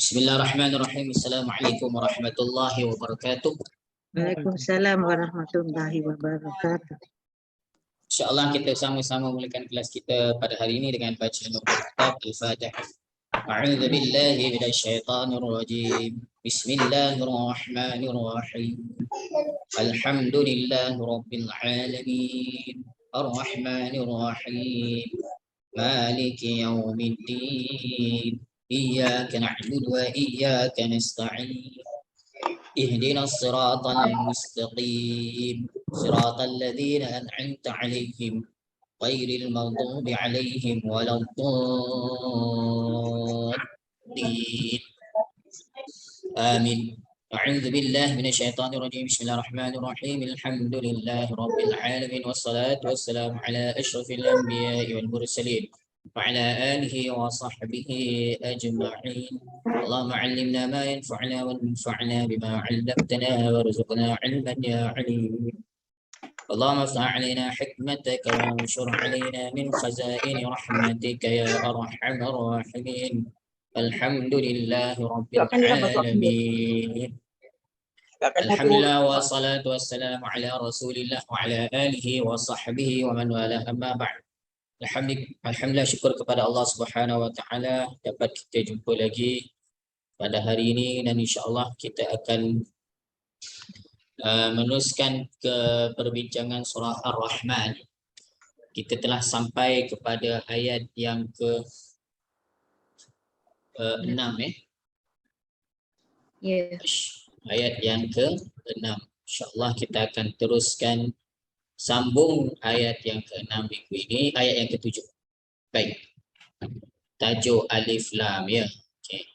Bismillahirrahmanirrahim. Assalamualaikum warahmatullahi wabarakatuh. Waalaikumsalam warahmatullahi wabarakatuh. InsyaAllah kita sama-sama mulakan kelas kita pada hari ini dengan baca kitab Al-Fatihah. A'udzu billahi minasyaitonir rajim. Bismillahirrahmanirrahim. Alhamdulillahirabbil alamin. Arrahmanir rahim. Maliki yaumiddin. Iyyaka na'budu wa iyyaka nasta'in. اهدنا الصراط المستقيم صراط الذين أنعمت عليهم غير المغضوب عليهم ولا الضالين آمين. أعوذ بالله من الشيطان الرجيم. بسم الله الرحمن الرحيم. الحمد لله رب العالمين والصلاة والسلام على أشرف الأنبياء والمرسلين وعلى آله وصحبه أجمعين. اللهم علمنا ما ينفعنا وانفعنا بما علمتنا وارزقنا علما يا عليم. اللهم افتح علينا حكمتك وانشر علينا من خزائن رحمتك يا أرحم الراحمين. الحمد لله رب العالمين. الحمد لله والصلاة والسلام على رسول الله وعلى آله وصحبه ومن والاه. أما بعد. Alhamdulillah, syukur kepada Allah Subhanahu wa taala dapat kita jumpa lagi pada hari ini, dan insya-Allah kita akan meneruskan ke perbincangan surah Ar-Rahman. Kita telah sampai kepada ayat yang ke 6 ayat yang ke-6. Insya-Allah kita akan teruskan sambung ayat yang ke-6 minggu ini, ayat yang ke-7. Baik. Tajuk Alif Lam ya. Okey.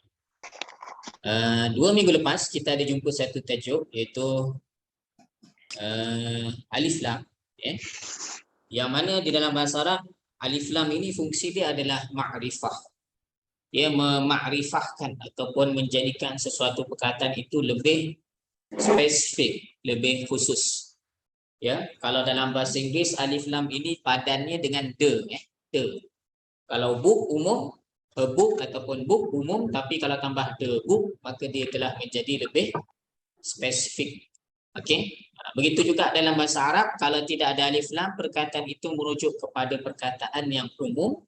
2 minggu lepas kita ada jumpa satu tajuk, iaitu Alif Lam ya. Yang mana di dalam bahasa Arab Alif Lam ini fungsi dia adalah ma'rifah. Dia memakrifahkan ataupun menjadikan sesuatu perkataan itu lebih spesifik, lebih khusus. Ya, kalau dalam bahasa Inggeris alif lam ini padannya dengan the. Kalau book umum, a book ataupun book umum, tapi kalau tambah the book maka dia telah menjadi lebih spesifik. Okey. Begitu juga dalam bahasa Arab, kalau tidak ada alif lam, perkataan itu merujuk kepada perkataan yang umum.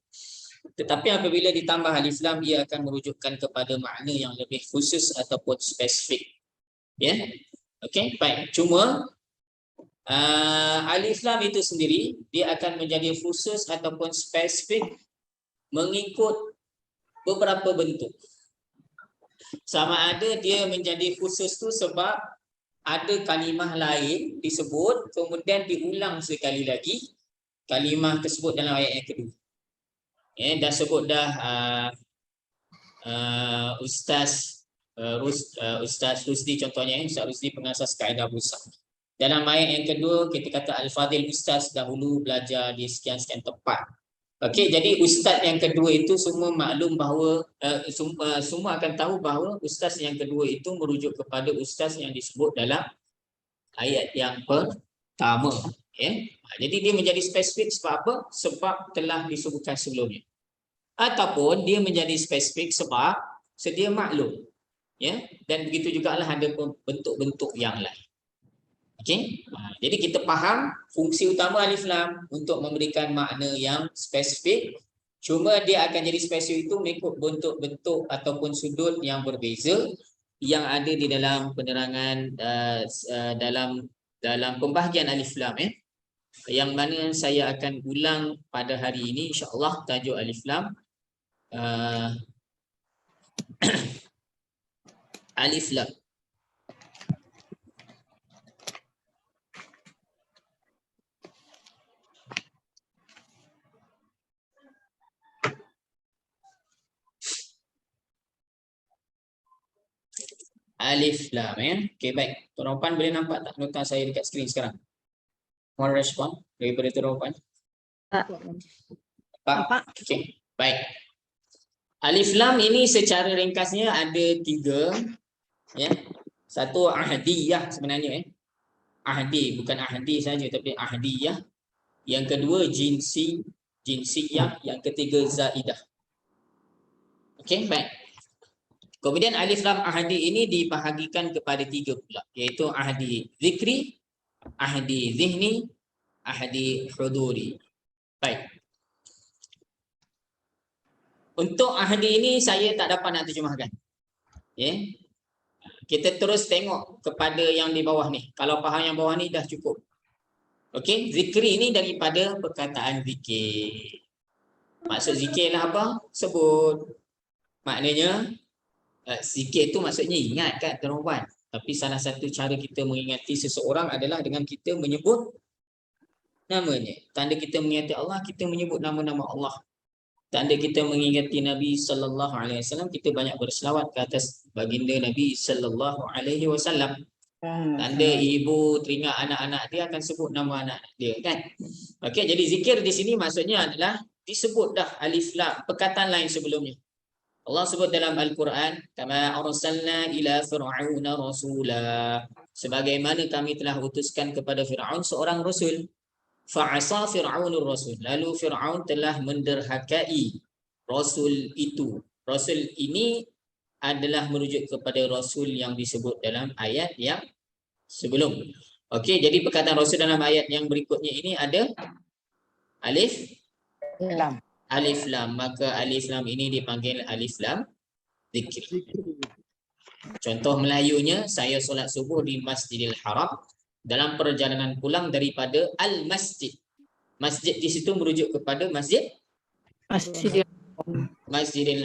Tetapi apabila ditambah alif lam, ia akan merujukkan kepada makna yang lebih khusus ataupun spesifik. Ya. Okey, baik. Cuma alif lam itu sendiri dia akan menjadi khusus ataupun spesifik mengikut beberapa bentuk. Sama ada dia menjadi khusus tu sebab ada kalimah lain disebut kemudian diulang sekali lagi kalimah tersebut dalam ayat yang kedua. Dah sebut dah Ustaz Rusdi contohnya, Ustaz Rusdi pengasas kaedah Bursa. Dalam ayat yang kedua kita kata Al-Fadhil Ustaz dahulu belajar di sekian-sekian tempat. Okey, jadi ustaz yang kedua itu semua maklum bahawa semua akan tahu bahawa ustaz yang kedua itu merujuk kepada ustaz yang disebut dalam ayat yang pertama. Jadi dia menjadi spesifik sebab apa? Sebab telah disebutkan sebelumnya. Ataupun dia menjadi spesifik sebab sedia maklum. Dan begitu jugalah ada bentuk-bentuk yang lain. Okey, jadi kita faham fungsi utama alif lam untuk memberikan makna yang spesifik. Cuma dia akan jadi spesifik itu mengikut bentuk-bentuk ataupun sudut yang berbeza yang ada di dalam penerangan dalam pembahagian alif lam yang mana saya akan ulang pada hari ini insya-Allah. Tajuk alif lam alif lam. Alif lam Okey, baik. Tuan Puan boleh nampak tak nota saya dekat skrin sekarang? Mohon respon daripada Tuan Puan. Nampak? Okey, baik. Alif lam ini secara ringkasnya ada 3 Satu ahdiyah sebenarnya ahdi, bukan ahdi saja tapi ahdiyah. Yang kedua jinsiyah, yang ketiga zaidah. Okey, baik. Kemudian alif lam ahadi ini dibahagikan kepada 3 pula, iaitu ahadi zikri, ahadi zihni, ahadi huduri. Baik. Untuk ahadi ini saya tak dapat nak terjemahkan. Ya. Kita terus tengok kepada yang di bawah ni. Kalau faham yang bawah ni dah cukup. Okey, zikri ini daripada perkataan zikir. Maksud zikir lah apa? Sebut. Maknanya zikir tu maksudnya ingat kan tuan-tuan. Tapi salah satu cara kita mengingati seseorang adalah dengan kita menyebut namanya. Tanda kita mengingati Allah, kita menyebut nama-nama Allah. Tanda kita mengingati Nabi sallallahu alaihi wasallam, kita banyak berselawat ke atas baginda Nabi sallallahu alaihi wasallam. Tanda ibu teringat anak-anak dia akan sebut nama anak dia kan. Okey, jadi zikir di sini maksudnya adalah disebut dah alif lam, perkataan lain sebelumnya. Allah sebut dalam Al-Quran, kama arsalna ila fir'auna rasula, sebagaimana kami telah utuskan kepada Fir'aun seorang rasul. Fa'asa fir'aunur rasul, lalu Fir'aun telah menderhakai rasul itu. Rasul ini adalah merujuk kepada rasul yang disebut dalam ayat yang sebelum. Okey, jadi perkataan rasul dalam ayat yang berikutnya ini ada alif lam. Alif lam, maka alif lam ini dipanggil alif lam zikri. Contoh Melayunya, saya solat subuh di Masjidil Haram dalam perjalanan pulang daripada Al-Masjid. Masjid di situ merujuk kepada Masjidil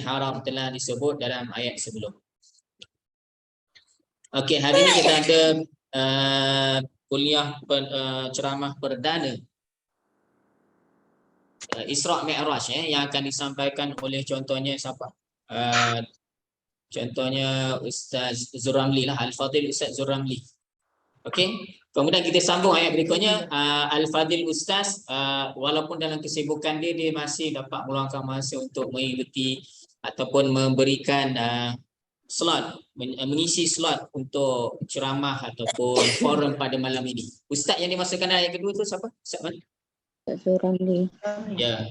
Haram, telah disebut dalam ayat sebelum. Okey, hari ini kita ada kuliah ceramah perdana Isra' Mi'raj yang akan disampaikan oleh contohnya siapa? Contohnya Ustaz Zuramli lah, Al-Fadhil Ustaz Zuramli. Okey. Kemudian kita sambung ayat berikutnya. Al-Fadhil Ustaz walaupun dalam kesibukan dia masih dapat meluangkan masa untuk mengikuti ataupun memberikan slot, mengisi slot untuk ceramah ataupun forum pada malam ini. Ustaz yang dimasukkan ayat kedua tu siapa? Ustaz mana? Zuramli. Ya.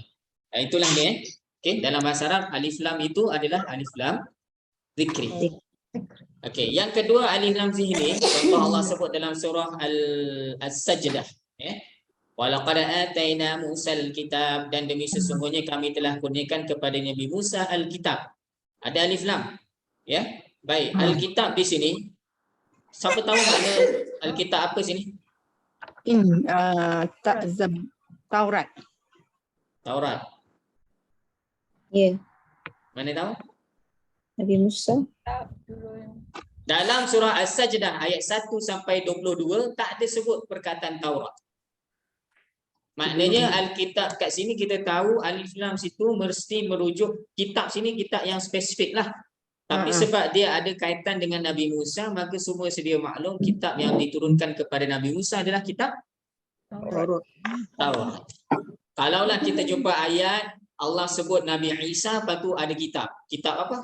Itulah dia. Okey, dalam bahasa Arab alif lam itu adalah alif lam zikri. Okey, yang kedua alif lam zihni, contoh Allah sebut dalam surah As-Sajdah, ya. Walaqad ataina Musal kitab, dan demi sesungguhnya kami telah kurniakan kepada Nabi Musa al-kitab. Ada alif lam. Ya. Baik, al-kitab di sini siapa tahu makna al-kitab apa sini? Taurat. Taurat. Ya, Mana tahu? Nabi Musa. Dalam surah As-Sajdah ayat 1 sampai 22 tak ada sebut perkataan Taurat. Maknanya Alkitab kat sini kita tahu alif lam situ mesti merujuk kitab sini, kitab yang spesifik lah. Tapi sebab dia ada kaitan dengan Nabi Musa, maka semua sedia maklum kitab yang diturunkan kepada Nabi Musa adalah kitab Taurat. Kalaulah kita jumpa ayat Allah sebut Nabi Isa, lepas tu ada kitab. Kitab apa?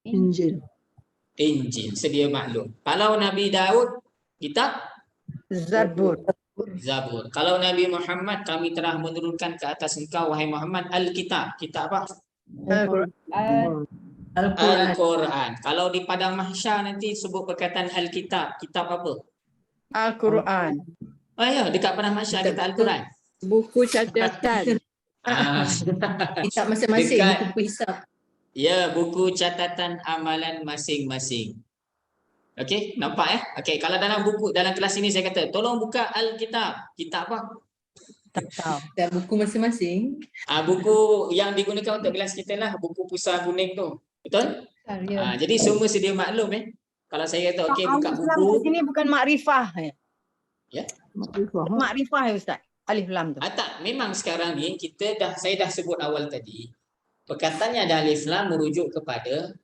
Injil. Injil, sedia maklum. Kalau Nabi Daud, kitab Zabur. Zabur. Kalau Nabi Muhammad, kami telah menurunkan ke atas engkau wahai Muhammad al-kitab. Kitab apa? Al-Quran. Kalau di padang mahsyar nanti sebut perkataan al-kitab, kitab apa? Al-Quran. Oh ya, dekat padang mahsyar kita Al-Quran. Buku catatan. Kitab masing-masing, Dekat- buku hisab. Ya, buku catatan amalan masing-masing. Okey, nampak Okey, kalau dalam buku dalam kelas ini saya kata, tolong buka Al-Kitab. Kitab apa? Tak tahu. Dan buku masing-masing. Buku yang digunakan untuk kelas kita lah, buku pusar kuning tu. Betul? Ya. Jadi semua sedia maklum Kalau saya kata okey buka Alif lam buku, di sini bukan makrifah. Ya. Makrifah ya Ustaz. Alif lam tu. tak, memang sekarang ni saya dah sebut awal tadi. Perkataannya ada alif lam merujuk kepada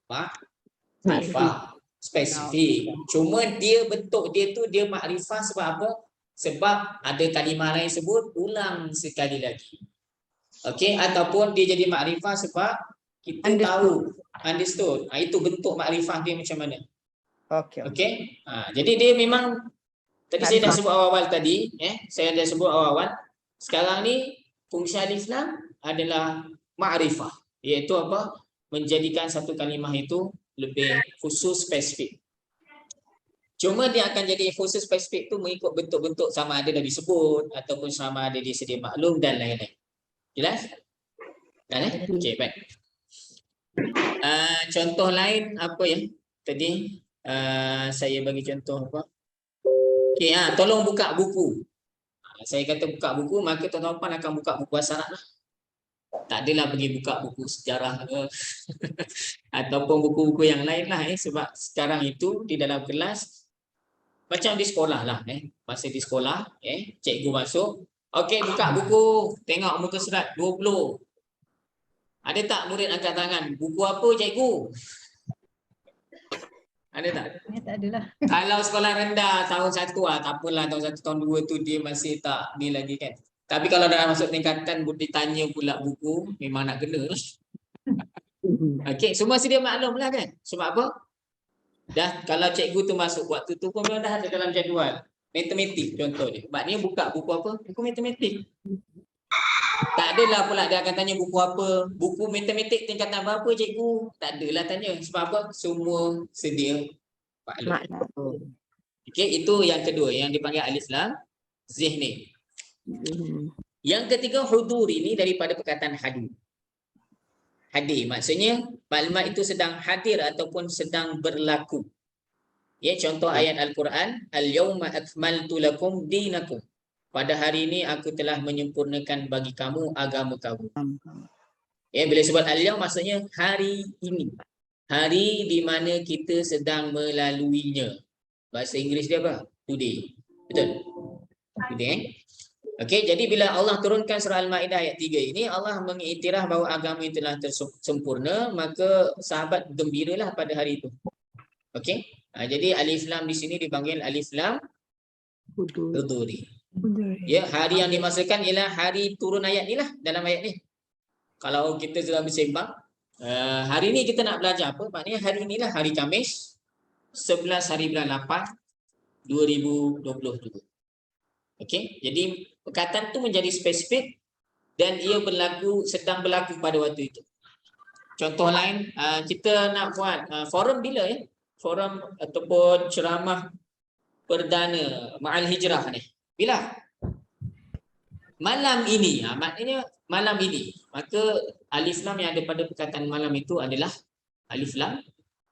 makrifah spesifik. Cuma dia bentuk dia tu dia makrifah sebab apa? Sebab ada kalimah lain sebut ulang sekali lagi. Okey, ataupun dia jadi makrifah sebab kita understood. Itu bentuk makrifah dia macam mana. Okey. Okey. Jadi dia memang tadi saya dah sebut awal-awal tadi, saya dah sebut awal-awal. Sekarang ni fungsi alif lam adalah makrifah, iaitu apa? menjadikan satu kalimah itu lebih khusus spesifik. Cuma dia akan jadi khusus spesifik tu mengikut bentuk-bentuk sama ada dah disebut ataupun sama ada disedia maklum dan lain-lain. Jelas? Kan? Okey, baik. Contoh lain apa ya? Tadi saya bagi contoh apa? Okey, tolong buka buku. Saya kata buka buku, maka tuan-tuan akan buka buku bahasa Arab lah. Tak adalah pergi buka buku sejarah ke ataupun buku-buku yang lain lah sebab sekarang itu di dalam kelas macam di sekolah lah masa di sekolah cikgu masuk, okey buka buku, tengok muka surat 20. Ada tak murid angkat tangan, buku apa cikgu? Ada tak? Tak adalah. Kalau sekolah rendah tahun 1 tak apalah, tahun 1 tahun 2 tu dia masih tak ni lagi kan. Tapi kalau dah masuk tingkatan ditanya pula buku, memang nak kena. Okey, semua sedia maklum lah kan. Sebab apa? Dah kalau cikgu tu masuk waktu tu pun memang dah ada dalam jadual. Matematik contoh dia. Maknanya buka buku apa? Buku matematik. Tak adalah pula dia akan tanya buku apa. Buku matematik tingkatan berapa cikgu? Tak adalah tanya. Sebab apa? Semua sedia maklum. Okey, itu yang kedua yang dipanggil alif lam zihni. Yang ketiga huduri ini daripada perkataan hadir. Hadir maksudnya maklumat itu sedang hadir ataupun sedang berlaku. Ya, contoh ayat Al-Quran, al-yauma akmaltu lakum dinakum. Pada hari ini aku telah menyempurnakan bagi kamu agama kamu. Ya, bila sebut al-yaum maksudnya hari ini. Hari di mana kita sedang melaluinya. Bahasa Inggeris dia apa? Today. Betul? Today. Okey, jadi bila Allah turunkan surah Al-Maidah ayat 3 ini, Allah mengiktiraf bahawa agama itu telah sempurna, maka sahabat gembiralah pada hari itu. Okey? Jadi alif lam di sini dipanggil alif lam huduri. Ya, hari yang dimaksudkan ialah hari turun ayat ni lah dalam ayat ni. Kalau kita sedang bersembang, hari ni kita nak belajar apa? Maknanya hari inilah hari Khamis 11 hari bulan 8 2022. Okey, jadi perkataan tu menjadi spesifik dan ia sedang berlaku pada waktu itu. Contoh lain, kita nak buat forum bila ya? Forum ataupun ceramah perdana Ma'al Hijrah ni. Bila? Malam ini. Maknanya malam ini. Maka alif lam yang ada pada perkataan malam itu adalah alif lam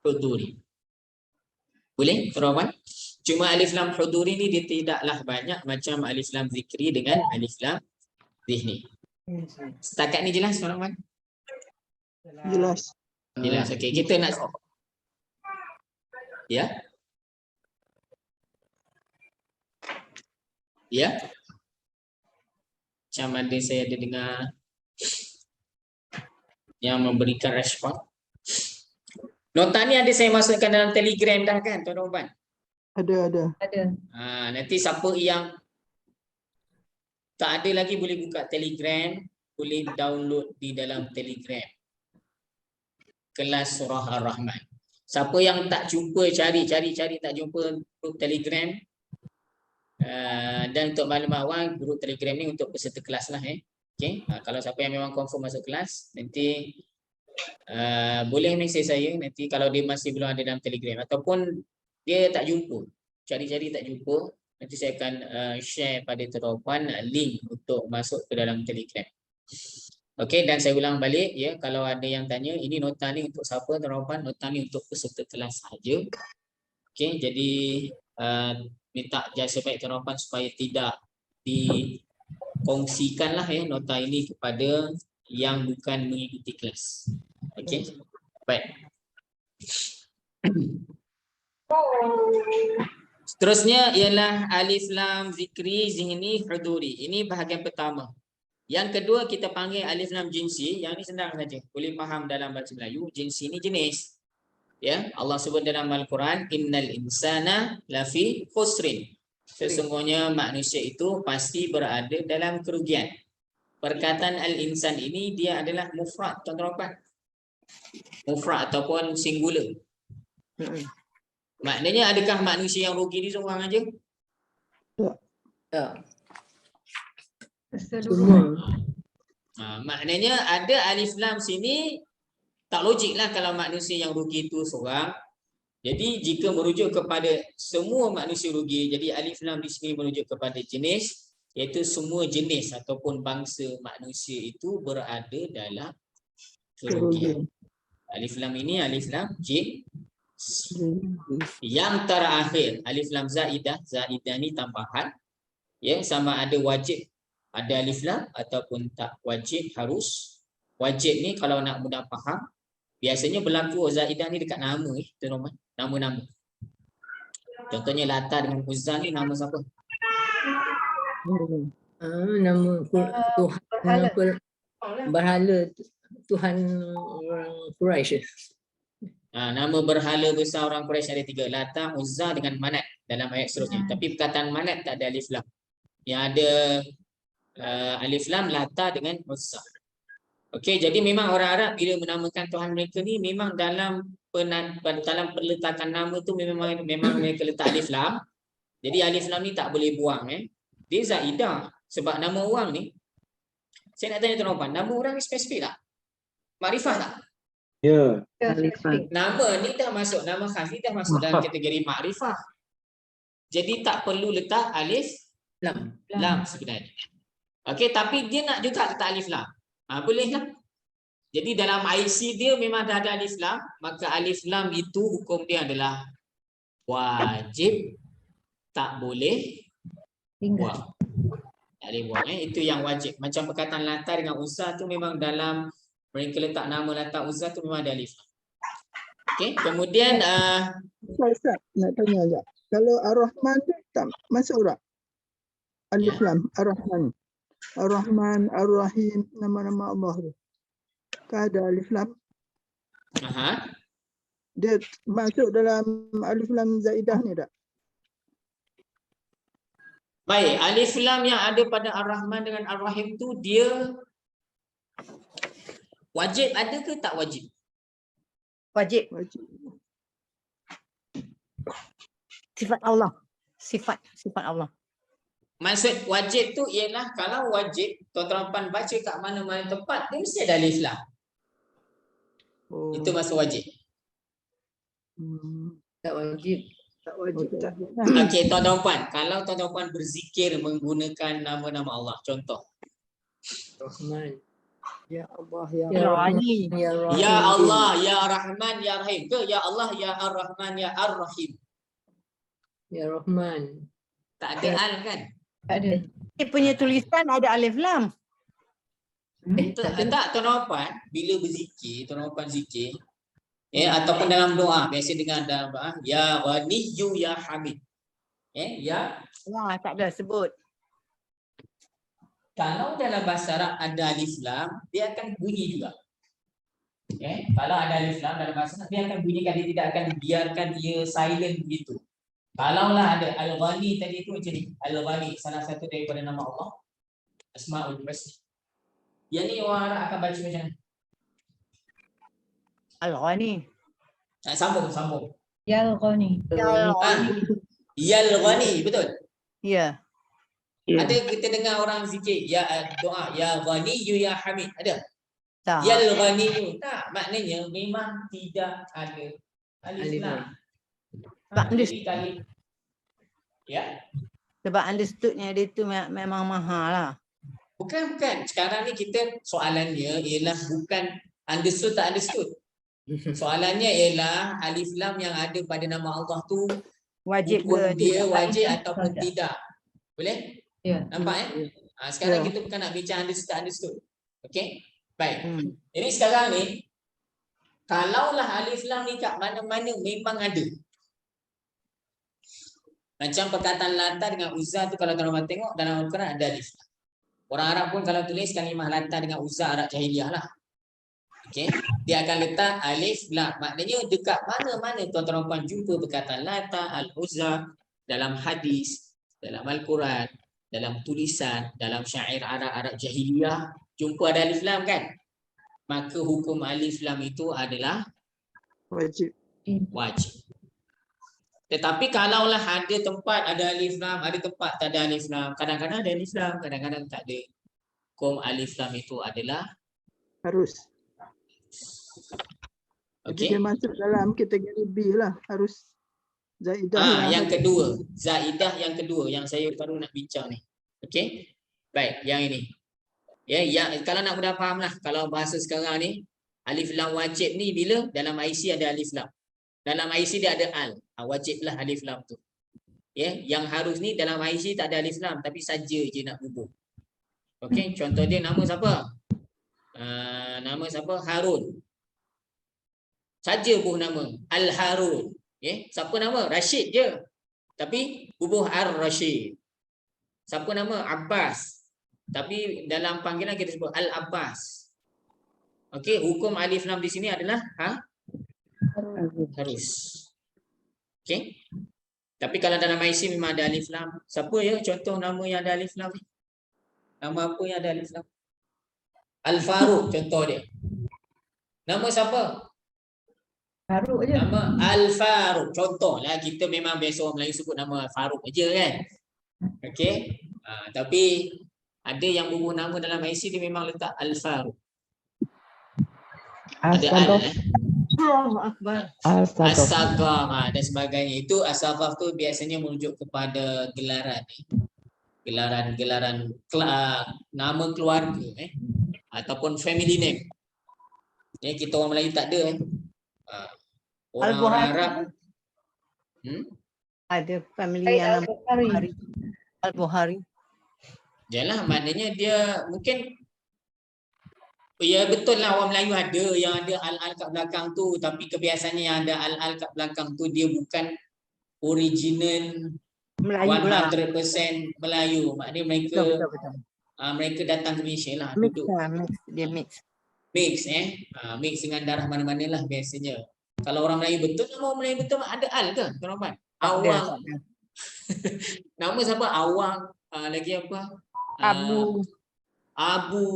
huduri. Boleh, teman-teman? Cuma alif lam huduri ni dia tidaklah banyak macam alif lam zikri dengan alif lam zihni. Setakat ni jelas, teman-teman? Jelas. Jelas. Okey, kita nak ya. Ya. Macam ada saya ada dengar yang memberikan respon. Nota ni ada saya masukkan dalam Telegram dah kan, tuan-tuan? Ada. Nanti siapa yang tak ada lagi boleh buka Telegram, boleh download di dalam Telegram. Kelas Surah Ar-Rahman. Siapa yang tak jumpa, cari tak jumpa grup Telegram. Dan untuk maklumat awal, grup Telegram ni untuk peserta kelas lah. Okay? Kalau siapa yang memang confirm masuk kelas, nanti boleh mesej saya nanti kalau dia masih belum ada dalam Telegram ataupun dia tak jumpa, cari tak jumpa, nanti saya akan share pada tuan-tuan link untuk masuk ke dalam Telegram. Okey, dan saya ulang balik ya, kalau ada yang tanya ini nota ni untuk siapa tuan-tuan, nota ni untuk peserta kelas saja. Okey, jadi minta jasa baik tuan-tuan supaya tidak dikongsikanlah ya nota ini kepada yang bukan mengikuti kelas. Okey. Baik. Seterusnya ialah alif lam zikri zihni huduri. Ini bahagian pertama. Yang kedua kita panggil alif lam jinsi. Yang ni senang saja. Boleh faham dalam bahasa Melayu. Jinsi ni jenis. Ya, Allah sebut dalam Al-Quran, innal insana lafi khusrin. Sesungguhnya manusia itu pasti berada dalam kerugian. Perkataan al-insan ini dia adalah mufrad, tuan-tuan. Mufrad ataupun singular. Maknanya adakah manusia yang rugi ni seorang aja? Tak. Semua. Maknanya ada alif lam sini Tak logik lah kalau manusia yang rugi itu seorang. Jadi jika merujuk kepada semua manusia rugi, jadi alif lam di sini merujuk kepada jenis, iaitu semua jenis ataupun bangsa manusia itu berada dalam kerugian. Alif lam ini alif lam jin. Yang terakhir alif lam zaidah, zaidah ni tambahan, ya, sama ada wajib ada alif lam ataupun tak wajib harus. Wajib ni kalau nak mudah faham, biasanya berlaku zaidah ni dekat nama, tuan-tuan, nama-nama. Contohnya Lata dengan Uzza ni nama siapa? Nama Tuhan berhala Tuhan orang Quraisy. Nama berhala besar orang Quraisy ada 3, Lata, Uzza dengan Manat dalam ayat seterusnya. Tapi perkataan Manat tak ada alif lam. Yang ada alif lam Lata dengan Uzza. Okey, jadi memang orang Arab bila menamakan Tuhan mereka ni memang dalam perletakan nama tu memang mereka letak alif lam. Jadi alif lam ni tak boleh buang. Dia zaidah sebab nama orang ni. Saya nak tanya tuan-tuan, nama orang ni spesifik tak? Makrifah tak? Ya. Nama ni dah masuk, nama khas ni dah masuk dalam kategori makrifah. Jadi tak perlu letak alif lam sebenarnya. Okey, tapi dia nak juga letak alif lam. Boleh lah. Jadi dalam IC dia memang dah ada alif lam, maka alif lam itu hukum dia adalah wajib, tak boleh buang. Tak boleh buang. Itu yang wajib. Macam perkataan Lata dengan Uzza tu memang dalam mereka letak nama Lata Uzza tu memang ada alif lam. Okey, kemudian Ustaz, nak tanya aja. Kalau Ar-Rahman tu tak masuk tak? Alif lam, Ar-Rahman. Ar-Rahman, Ar-Rahim, nama-nama Allah tu. Tak ada alif lam. Dia masuk dalam alif lam zaidah ni tak? Baik, alif lam yang ada pada Ar-Rahman dengan Ar-Rahim tu dia wajib ada ke tak wajib? Wajib. Sifat Allah. Sifat Allah. Maksud wajib tu ialah kalau wajib, tuan-tuan baca kat mana-mana tempat, dia mesti ada alif lam. Itu maksud wajib. Tak wajib. Okey, tuan-tuan, kalau tuan-tuan berzikir menggunakan nama-nama Allah, contoh. Rahman. Ya Allah, Ya Ali. Ya Allah, Ya Rahman, Ya Rahim. Ke Ya Allah, Ya Ar-Rahman, Ya Ar-Rahim. Ya Rahman. Tak ada al kan? Tak ada. Dia punya tulisan ada alif lam. Tak, tuan-tuan, bila berzikir, tuan-tuan zikir, ataupun dalam doa, biasa dengar dalam doa, Ya Ghaniyyu Ya Hamid. Ya. Wah, tak ada sebut. Kalau dalam bahasa Arab ada alif lam, dia akan bunyi juga. Kalau ada alif lam dalam bahasa Arab, dia akan bunyikan, dia tidak akan biarkan dia silent begitu. Kalaulah ada Al-Ghani tadi itu macam ni. Al-Ghani salah satu daripada nama Allah, Asmaul Husna. Yang ni orang Arab akan baca macam mana? Al-Ghani. Sambung. Ya Al-Ghani. Ya Al-Ghani, betul? Ya. Ada kita dengar orang zikir ya doa Ya Ghaniyyu Ya Hamid, ada? Tak. Ya Al-Ghaniyyu. Tak, maknanya memang tidak ada alif lam. Sebab understoodnya dia tu memang mahal lah. Bukan. Sekarang ni kita soalannya ialah bukan understood tak understood. Soalannya ialah alif lam yang ada pada nama Allah tu Wajib hukum ke dia tidak? wajib ataupun tidak. Boleh? Ya. Nampak sekarang kita bukan nak bincang understood tak understood. Okey? Baik. Jadi sekarang ni kalaulah alif lam ni kat mana-mana memang ada. Macam perkataan Lata dengan Uzza tu kalau tuan-tuan tengok dalam Al-Quran ada alif lam. Orang Arab pun kalau tulis kalimah Lata dengan Uzza Arab jahiliah lah. Okey, dia akan letak alif lam. Maknanya dekat mana-mana tuan-tuan jumpa perkataan Lata, Al-Uzza dalam hadis, dalam Al-Quran, dalam tulisan, dalam syair Arab jahiliah, jumpa ada alif lam kan? Maka hukum alif lam itu adalah Wajib. Tetapi kalaulah ada tempat ada alif lam, ada tempat tak ada alif lam, kadang-kadang ada alif lam, kadang-kadang tak ada. Hukum alif lam itu adalah Harus. Jadi Okey. dia masuk dalam kategori B lah. Harus zaidah Yang harus- kedua, zaidah yang kedua yang saya baru nak bincang ni. Okey. Baik, yang ini. Ya, yang kalau nak mudah faham lah, kalau bahasa sekarang ni alif lam wajib ni bila dalam IC ada alif lam. Dalam IC dia ada al. Wajiblah alif lam tu. Ya, yang harus ni dalam IC tak ada alif lam tapi saja je nak bubuh. Okey, contoh dia nama siapa? Nama siapa? Harun. Saja bubuh nama Al-Harun. Okay. Siapa nama? Rashid je. Tapi bubuh Ar-Rashid. Siapa nama? Abbas. Tapi dalam panggilan kita sebut Al-Abbas. Okey, hukum alif lam di sini adalah harus. Okey. Tapi kalau dalam IC memang ada alif lam. Siapa ya contoh nama yang ada alif lam ni? Nama apa yang ada alif lam? Al-Faruq contoh dia. Nama siapa? Faruq je. Nama Al-Faruq. Contohlah kita memang biasa orang Melayu sebut nama Faruq aja kan. Okey. Tapi ada yang bubuh nama dalam IC dia memang letak Al-Faruq. Ada al Allahu Akbar. As-Saghaf dan sebagainya. Itu As-Saghaf tu biasanya merujuk kepada gelaran gelaran nama keluarga ataupun family name. Kita orang Melayu tak ada orang Arab Ada family yang nama Al-Bukhari. Al-Bukhari. Yalah, maknanya dia mungkin ya betul lah orang Melayu ada yang ada al-al kat belakang tu, tapi kebiasaannya yang ada al-al kat belakang tu dia bukan original Melayu lah. 100% Melayu. Maknanya mereka Betul. mereka datang ke Malaysia lah Mix duduk. lah, mix. Dia mix. Mix dengan darah mana-mana lah biasanya. Kalau orang Melayu betul, nama orang Melayu betul ada al ke tuan Rahman? Awang. Nama siapa? Awang. Lagi apa? Abu.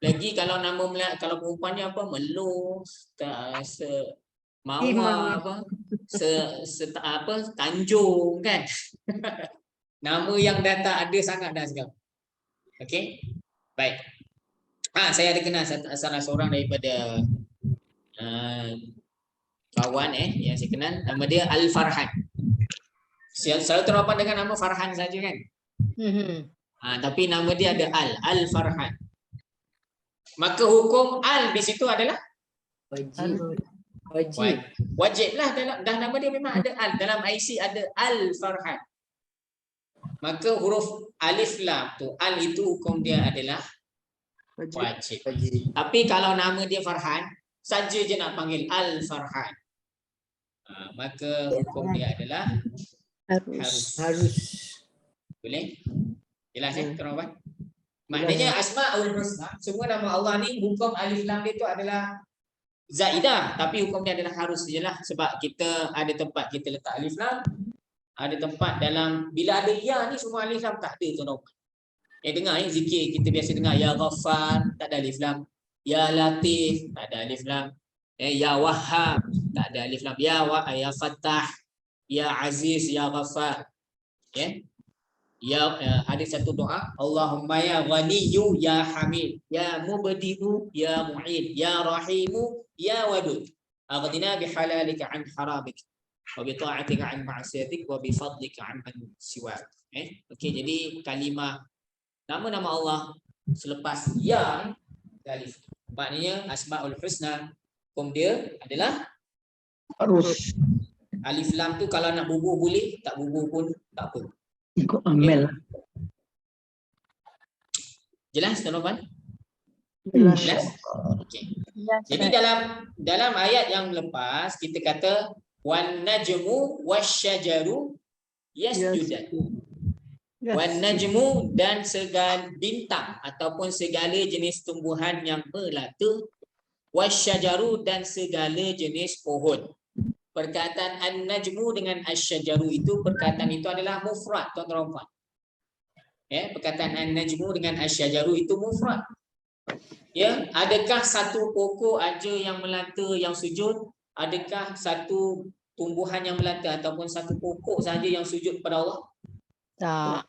Lagi kalau nama kalau perempuannya apa? Meluh, Mawar apa? Tanjung kan. Nama yang dah tak ada sangat dah sekarang. Okey. Baik. Saya ada kenal salah seorang daripada kawan yang saya kenal, nama dia Al-Farhan. Selalu terdapat dengan nama Farhan saja kan. Tapi nama dia ada Al-Farhan. Maka hukum al di situ adalah wajib lah, dah nama dia memang ada al, dalam IC ada Al-Farhan. Maka huruf alif lam tu al itu hukum dia adalah wajib. Tapi kalau nama dia Farhan, saja je nak panggil Al-Farhan, maka hukum dia adalah harus. Boleh? Jelas tuan Rahman? Maknanya Asmaul Husna, semua nama Allah ni hukum alif lam dia tu adalah zaidah, tapi hukum dia adalah harus jelah, sebab kita ada tempat kita letak alif lam, ada tempat dalam bila ada ya ni semua alif lam tak ada tuan Rahman. Dengar zikir kita biasa dengar ya Ghaffar tak ada alif lam, ya Latif tak ada alif lam, ya Wahhab tak ada alif lam, ya Fattah, ya Aziz, ya Ghaffar. Ada satu doa, Allahumma ya Ghaniyyu ya Hamid, ya Mubdi'u ya Mu'id, ya Rahimu ya Wadud, aghdina bihalalika an haramik wa bi ta'atika an ma'siyatik wa bi fadlika an man siwak. Okey, jadi kalimah nama-nama Allah selepas ya alif, maknanya Asmaul Husna hukum dia adalah harus. Alif lam tu kalau nak bubuh boleh, tak bubuh pun tak apa. Ikut amal. Jelas tuan Rahman? Jelas. Jelas? Okey. Jadi dalam ayat yang lepas kita kata wan najmu wasyajaru yasjudan. Wan najmu dan segala bintang ataupun segala jenis tumbuhan yang melata, wasyajaru dan segala jenis pohon. Perkataan an-najmu dengan asy-syajaru itu, perkataan itu adalah mufrad tuan-tuan. Perkataan an-najmu dengan asy-syajaru itu mufrad. Adakah satu pokok aja yang melata yang sujud? Adakah satu tumbuhan yang melata ataupun satu pokok saja yang sujud kepada Allah? Tak.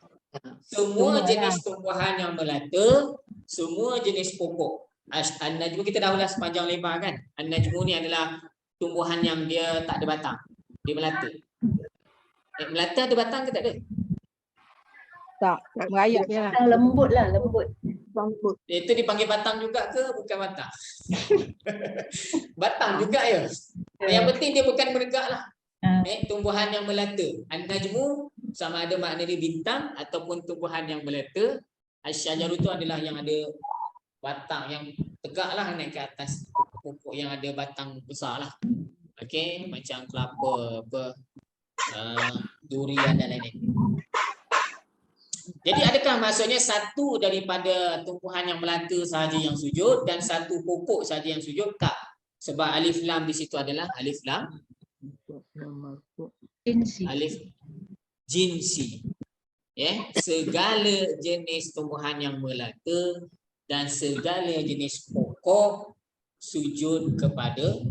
Semua jenis tumbuhan yang melata, semua jenis pokok. An-najmu kita dah ulas sepanjang lebar kan. An-najmu ni adalah tumbuhan yang dia tak ada batang. Dia melata. Melata ada batang ke tak ada? Tak, merayap je lah. Batang lembut lah, lembut. Lembut. Itu dipanggil batang juga ke bukan batang? Batang juga ya. Yang penting dia bukan menegak lah. Tumbuhan yang melata. An-najmu sama ada makna dia bintang ataupun tumbuhan yang melata. Asy-syajaru tu adalah yang ada batang yang tegak lah naik ke atas pokok yang ada batang besar lah. Okey, macam kelapa, apa, durian dan lain-lain. Jadi adakah maksudnya satu daripada tumbuhan yang melata sahaja yang sujud dan satu pokok sahaja yang sujud? Tak. Sebab alif lam di situ adalah alif lam Jinsi. alif jinsi. Segala jenis tumbuhan yang melata dan segala jenis pokok sujud kepada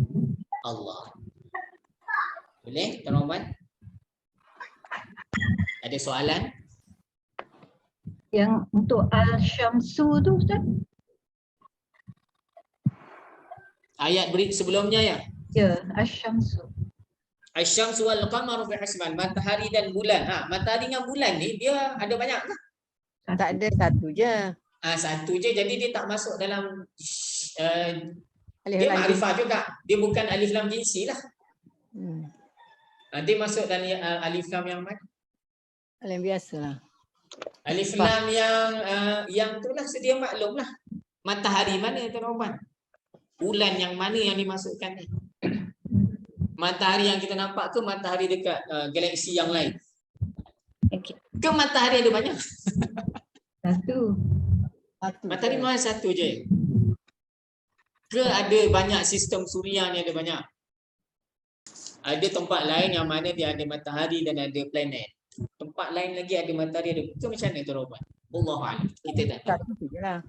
Allah. Boleh, Tuan Rahman? Ada soalan? Yang untuk Al-Syamsu tu Ustaz? Ayat beri sebelumnya ya. Ya, Al-Syamsu. Asy-syamsu wal qamaru bi hisban. Matahari dan bulan. Matahari dengan bulan ni dia ada banyak ke? Tak ada, satu je. Satu je, jadi dia tak masuk dalam Alif dia lam makrifah juga. Dia bukan alif lam jinsi lah. Hmm. Dia masuk dalam alif lam yang mana? Alif biasa lah. Alif lam yang tu lah sedia maklum lah. Matahari mana Tuan Rahman? Bulan yang mana yang dimasukkan ni? Matahari yang kita nampak ke matahari dekat galaksi yang lain? Okey. Ke matahari ada banyak? Satu. Matahari memang satu je. Ke ada banyak sistem suria ni ada banyak? Ada tempat lain yang mana dia ada matahari dan ada planet. Tempat lain lagi ada matahari ada. Ke macam mana Tuan Rahman? Wallahualam. Kita tak tahu. Satu je lah.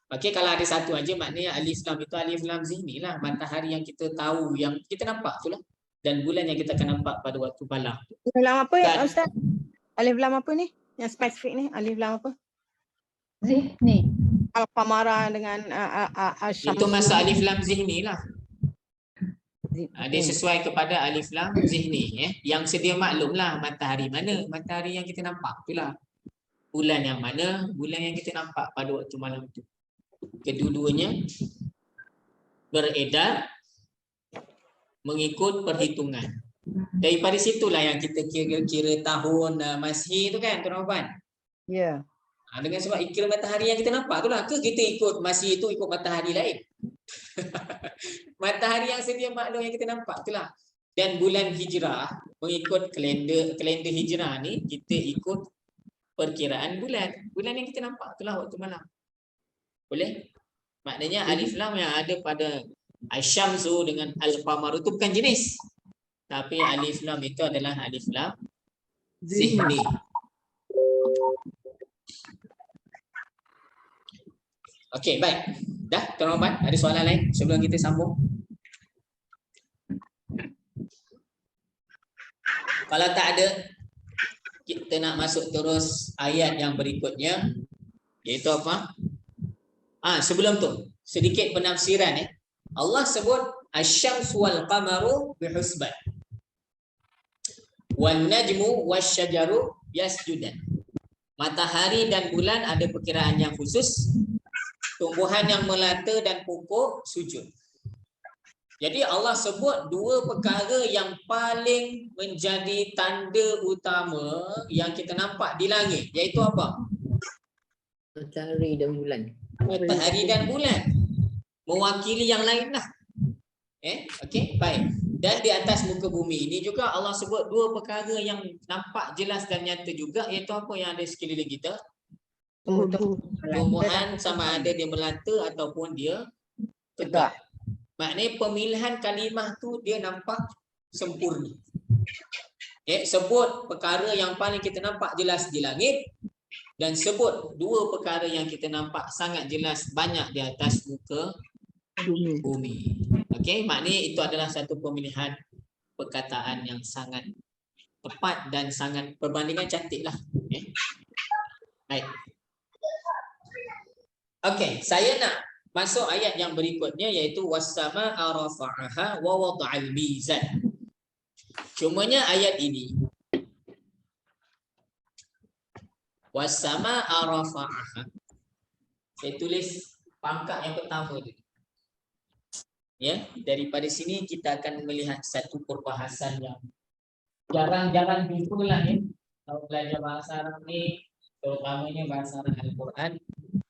Okey, kalau ada satu aja maknanya alif lam itu alif lam zihni lah. Matahari yang kita tahu, yang kita nampak tu lah. Dan bulan yang kita akan nampak pada waktu malam. Alif lam apa Kan. Ustaz? Alif lam apa ni? Yang spesifik ni, alif lam apa? Zihni. Al-Qamara dengan Al-Syamsu. Itu masuk alif lam zihni lah. Dia sesuai kepada alif lam zihni. Yang sedia maklum lah matahari mana. Matahari yang kita nampak tu lah. Bulan yang mana? Bulan yang kita nampak pada waktu malam tu. Kedua-duanya beredar mengikut perhitungan. Daripada situlah yang kita kira tahun Masih tu kan Tuan Rahman? Ya. Dengan sebab kira matahari yang kita nampak tu lah. Ke kita ikut Masih itu ikut matahari lain? Matahari yang sedia maklum yang kita nampak tu lah. Dan bulan hijrah mengikut kalender hijrah ni kita ikut perkiraan bulan. Bulan yang kita nampak tu lah waktu malam. Boleh? Maknanya alif lam yang ada pada Asy-Syamsu dengan Al-Qamaru itu bukan jenis. Tapi alif lam itu adalah alif lam zihni. Okey, baik. Dah, Tuan Rahman, ada soalan lain sebelum kita sambung? Kalau tak ada, kita nak masuk terus ayat yang berikutnya, iaitu apa? Sebelum tu, sedikit penafsiran Allah sebut asy-syamsu wal qamaru bihusban. Wan najmu wasyajaru yasjudan. Matahari dan bulan ada perkiraan yang khusus. Tumbuhan yang melata dan pokok sujud. Jadi Allah sebut dua perkara yang paling menjadi tanda utama yang kita nampak di langit, iaitu apa? Matahari dan bulan. Matahari dan bulan. Mewakili yang lain lah. Okey, baik. Dan di atas muka bumi ini juga Allah sebut dua perkara yang nampak jelas dan nyata juga, iaitu apa yang ada sekeliling kita? Tumbuhan sama ada dia melata ataupun dia tegak. Maknanya pemilihan kalimah tu dia nampak sempurna. Sebut perkara yang paling kita nampak jelas di langit dan sebut dua perkara yang kita nampak sangat jelas banyak di atas muka bumi. Okey, maknanya itu adalah satu pemilihan perkataan yang sangat tepat dan sangat perbandingan cantiklah. Baik. Okey, saya nak masuk ayat yang berikutnya iaitu was-samaa'a rafa'aha wa wada'al mizan. Cumanya ayat ini was-samaa'a rafa'aha. Saya tulis pangkat yang pertama tu. Ya, daripada sini kita akan melihat satu perbahasan yang jarang-jarang jumpa lah ya. Kalau belajar bahasa Arab ni, terutamanya bahasa Arab Al-Quran,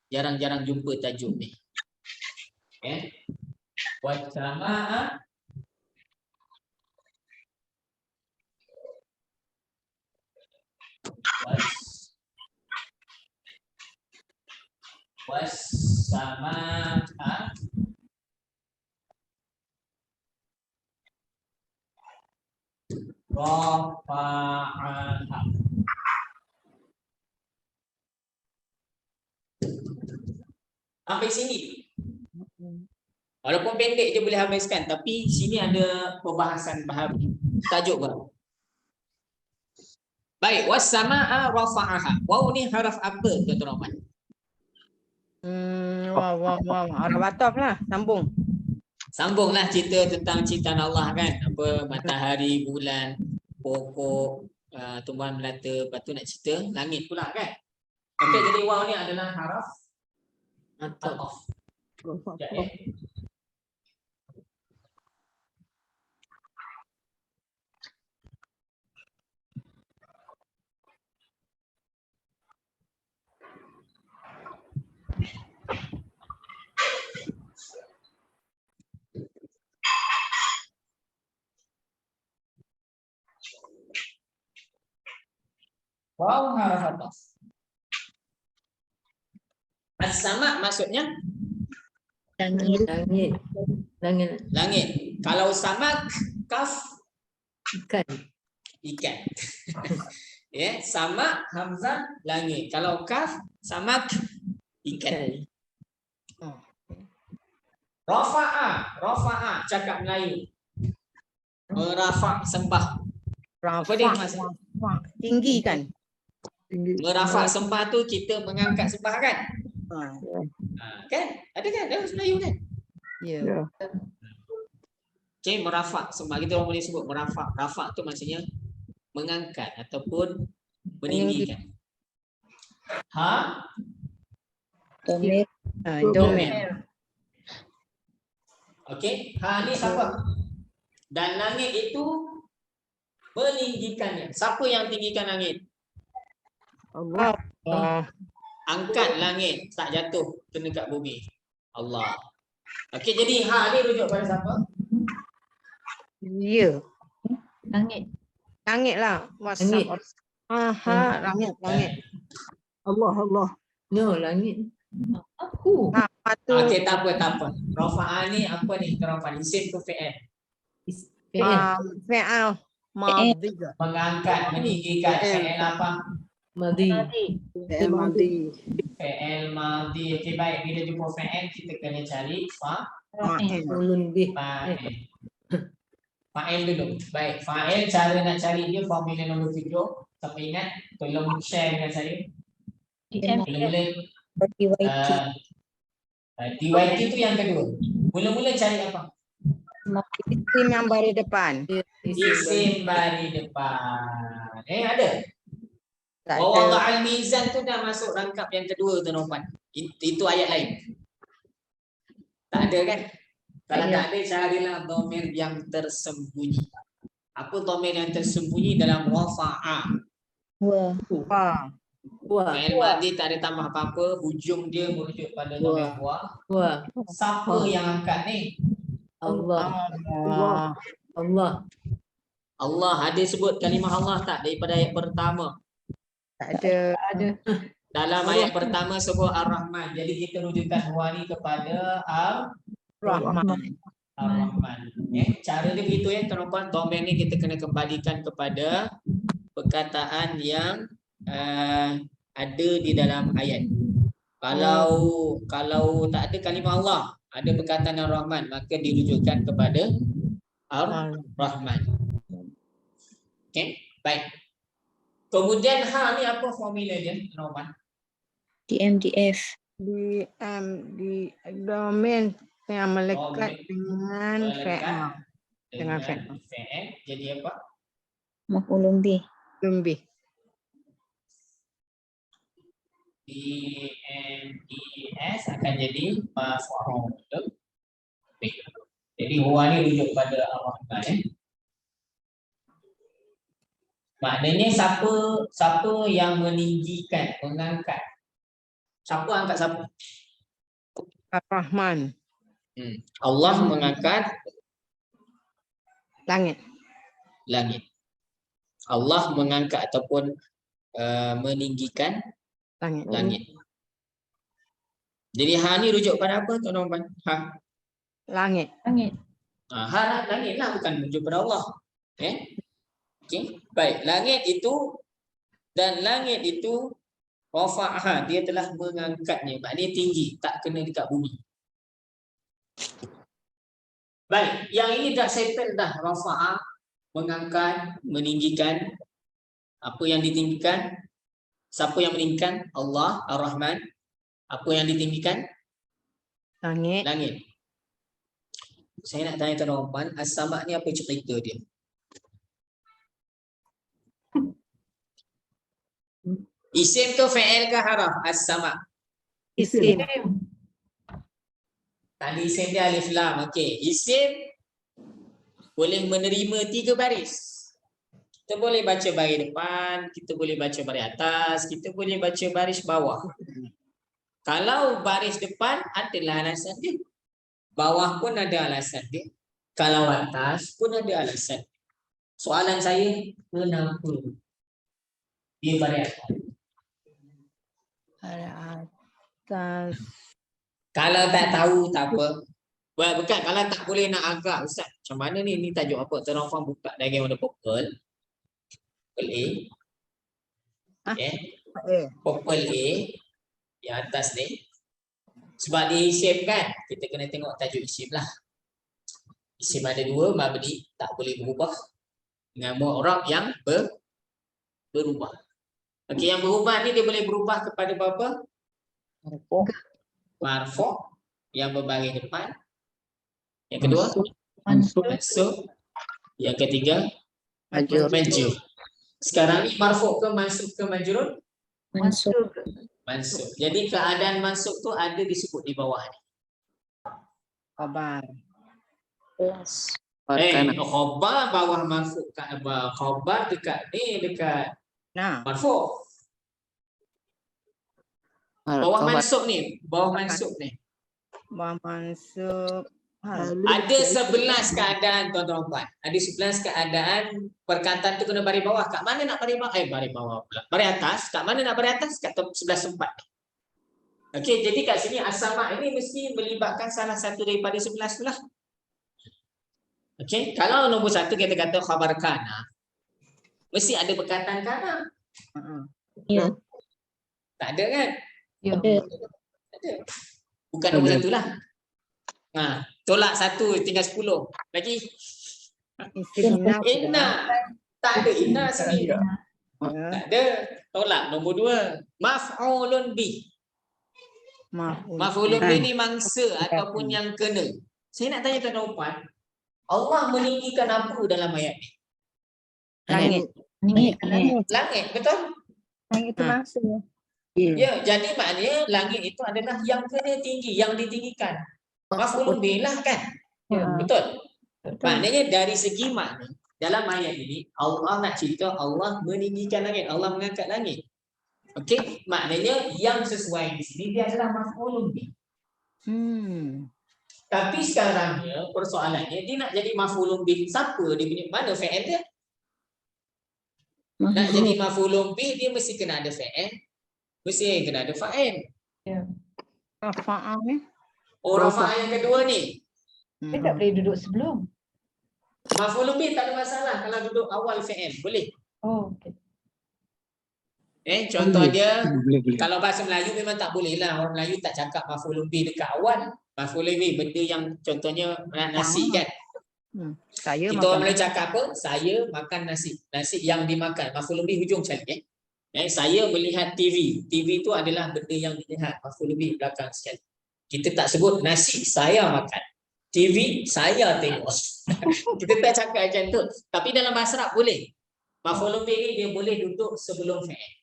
jarang-jarang jumpa tajuk ni. Ya. Was-samaa'a was-samaa'a rafa'aha. Sampai sini. Walaupun pendek je boleh habiskan, tapi sini ada perbahasan tajuk baru. Baik, was-samaa'a rafa'aha. Waw ni haraf apa tuan-tuan Rahman? Wow. Arab ataf lah, sambung. Sambunglah cerita tentang ciptaan Allah kan. Apa matahari, bulan, pokok, tumbuhan melata, lepas tu nak cerita langit pula kan. Okey, jadi waw ni adalah haraf ataf. Sekejap, ya. Waw haraf ataf. As-sama' maksudnya Langit. langit. Kalau samak, kaf, Ikan. ikan. Ya, sama hamzah langit. Kalau kaf, samak, ikan. Rafa'a, cakap Melayu. Merafa' sembah. Apa dia maksud? Tinggi kan? Merafa' sembah tu kita mengangkat sembah kan? Kan? Ada kan? Ada Melayu kan? Ya. Ya. Okay, merafa' sembah. Kita orang boleh sebut merafa'. Rafa' tu maksudnya mengangkat ataupun meninggikan. Ha? Domir. Domer. Okey, ha ni siapa? Dan langit itu meninggikannya. Siapa yang tinggikan langit? Allah. Angkat langit, tak jatuh kena kat bumi. Allah. Okey, jadi ha ni rujuk pada siapa? Ya. Langit. Langit lah. Langit. Langit. Allah. No, langit. Aku. Okey, tak apa. Rafa'ah ni apa ni? Rafa'ah isim ke fi'il? Fi'al. Madhi. Mengangkat, meninggikan. Fi'il apa? Madi. Fi'il madhi. Fi'il madhi. Okey, baik. Bila jumpa fi'il kita kena cari Ulun bih. fa'il. Fa'il dulu. Baik, fa'il cara nak cari dia formula nombor 7. Sampai ingat, tolong share dengan saya. Mula-mula TYT tu yang kedua. Mula-mula cari apa? Isim yang baris depan. Isim bari depan. Ada. Tak Wa ada. wada'al mizan tu dah masuk rangkap yang kedua tu Nopan. Itu ayat lain. Tak ada kan? Kalau tak ada carilah dhamir yang tersembunyi. Apa dhamir yang tersembunyi dalam rafa'a? Wah. Fi'il madhi tak ada tambah apa-apa, hujung dia merujuk pada dhamir wa. Siapa yang angkat ni? Allah. Allah. Ada sebut kalimah Allah tak daripada ayat pertama? Tak ada. Ada. Dalam ayat pertama sebut Ar-Rahman. Jadi kita rujukan wa ni kepada Rahman. Ar-Rahman. Cara dia begitu tuan-tuan. Dhamir ni kita kena kembalikan kepada perkataan yang ada di dalam ayat. Kalau tak ada kalimah Allah, ada perkataan Ar-Rahman, maka dirujukkan kepada Ar-Rahman. Okey, baik. Kemudian ha ni apa formula dia, Ar-Rahman? DMDF. di domain yang melekat Domain dengan melekat fi'il. dengan fi'il. fi'il jadi apa? Maf'ulun bih. Lebih. DNES akan jadi maf'ul bih. Jadi huwa ni rujuk pada Ar-Rahman. Maknanya siapa yang meninggikan, mengangkat. Siapa angkat siapa? Ar-Rahman. Allah mengangkat Langit. langit. Allah mengangkat ataupun meninggikan Langit. langit. Jadi ha ni rujuk pada apa tuan-tuan? Ha. Langit. Langit. Ha langit lah, bukan rujuk pada Allah. Okey. Baik, langit itu dan langit itu rafa'ah, dia telah mengangkatnya. Maknanya tinggi, tak kena dekat bumi. Baik, yang ini dah settle dah. Rafa'ah, mengangkat, meninggikan. Apa yang ditinggikan? Siapa yang meninggikan? Allah, Ar-Rahman. Apa yang ditinggikan? Langit. Langit. Saya nak tanya tuan-tuan puan, As-Sama' ni apa cerita dia? Isim ke fi'il ke haraf? As-Sama'. Isim. Tadi isim dia alif lam. Okey, isim boleh menerima 3 baris. Kita boleh baca baris depan, kita boleh baca baris atas, kita boleh baca baris bawah. Kalau baris depan adalah alasan dia. Bawah pun ada alasan dia. Kalau atas pun ada alasan. Soalan saya, kenapa dia baris atas? Ada atas. Kalau tak tahu tak apa. Bukan, kalau tak boleh nak agak, Ustaz, macam mana ni? Ni tajuk apa? Tuan-tuan faham buka diagram warna purple. Purple A. Purple A. Yang atas ni. Sebab dia isim kan? Kita kena tengok tajuk isim lah. Isim ada 2, mabni, tak boleh berubah. Dengan mu'rab yang berubah. Okey, yang berubah ni dia boleh berubah kepada apa? Marfu' yang berbaris depan. Yang kedua, mansub. Yang ketiga, majrur. Sekarang ni marfu' ke mansub ke majrur? Mansub. Mansub. Jadi keadaan mansub tu ada disebut di bawah ni. Khabar. Khabar bawah marfu' kat bawah. Khabar dekat ni, dekat marfu'. Bawah mansub ni, bawah mansub ni. Bawah mansub. Ada 11 keadaan tuan-tuan puan. Ada 11 keadaan perkataan tu kena baris bawah. Kat mana nak baris bawah? Baris bawah pula. Baris atas. Kat mana nak baris atas? Kat 11 tempat. Okey, jadi kat sini As-Sama' ini mesti melibatkan salah satu daripada 11 tu lah. Okey, kalau nombor 1 kita kata khabar kana, mesti ada perkataan kana. Ya. Tak ada kan? Ya. Ada. Bukan nombor 1 lah. Tolak 1 tinggal 10. Lagi. Inna. Tak ada inna sini. Tak ada. Tolak nombor 2. Maf'ulun bih. Maf'ulun bih ni mangsa ataupun yang kena. Saya nak tanya tuan-tuan puan, Allah meninggikan apa dalam ayat ni? Langit, betul? Langit itu mangsa. Ya, jadi maknanya langit itu adalah yang kena tinggi, yang ditinggikan. Maf'ulun bih lah kan? Betul? Maknanya dari segi makna, dalam ayat ini Allah nak cerita Allah meninggikan langit, Allah mengangkat langit. Okey, maknanya yang sesuai di sini dia adalah maf'ulun bih. Tapi sekarangnya persoalannya dia nak jadi maf'ulun bih siapa? Dia punya mana fi'il dia? Nak jadi maf'ulun bih dia mesti kena ada fi'il. Mesti kena ada fa'il. Ya. Rafa'ah ni. Rafa'ah yang kedua ni. Dia tak boleh duduk sebelum. Maf'ulun bih tak ada masalah kalau duduk awal fi'il, boleh. Oh, okey. Contoh dia, kalau bahasa Melayu memang tak boleh lah. Orang Melayu tak cakap maf'ulun bih dekat awal. Maf'ulun bih benda yang contohnya nasi kan. Saya kita orang Melayu cakap apa? Saya makan nasi. Nasi yang dimakan. Maf'ulun bih hujung sekali. Saya melihat TV. TV itu adalah benda yang dilihat. Maf'ul bih belakang sekali. Kita tak sebut nasi saya makan. TV saya tengok. Kita tak cakap macam tu. Tapi dalam bahasa Arab boleh. Maf'ul bih ni dia boleh duduk sebelum fa'il.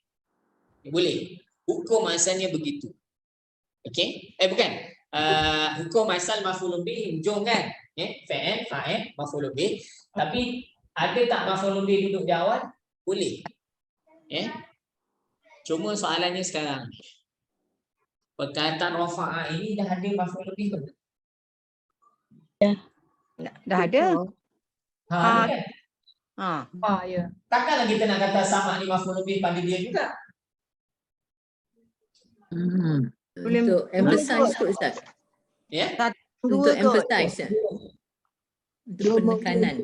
Boleh. Hukum asalnya begitu. Okey? Bukan. Hukum asal maf'ul bih hujung kan? Fa'il, fa'il, maf'ul bih. Tapi ada tak maf'ul bih duduk di awal? Boleh. Cuma soalannya sekarang. Perkataan rafa'ah ini dah ada maf'ul bih ke? Dah ada. Ada kan? Ya. Takkanlah kita nak kata sama ni maf'ul bih pada dia juga. Untuk emphasize kot Ustaz. Ya? Untuk emphasize. Untuk penekanan.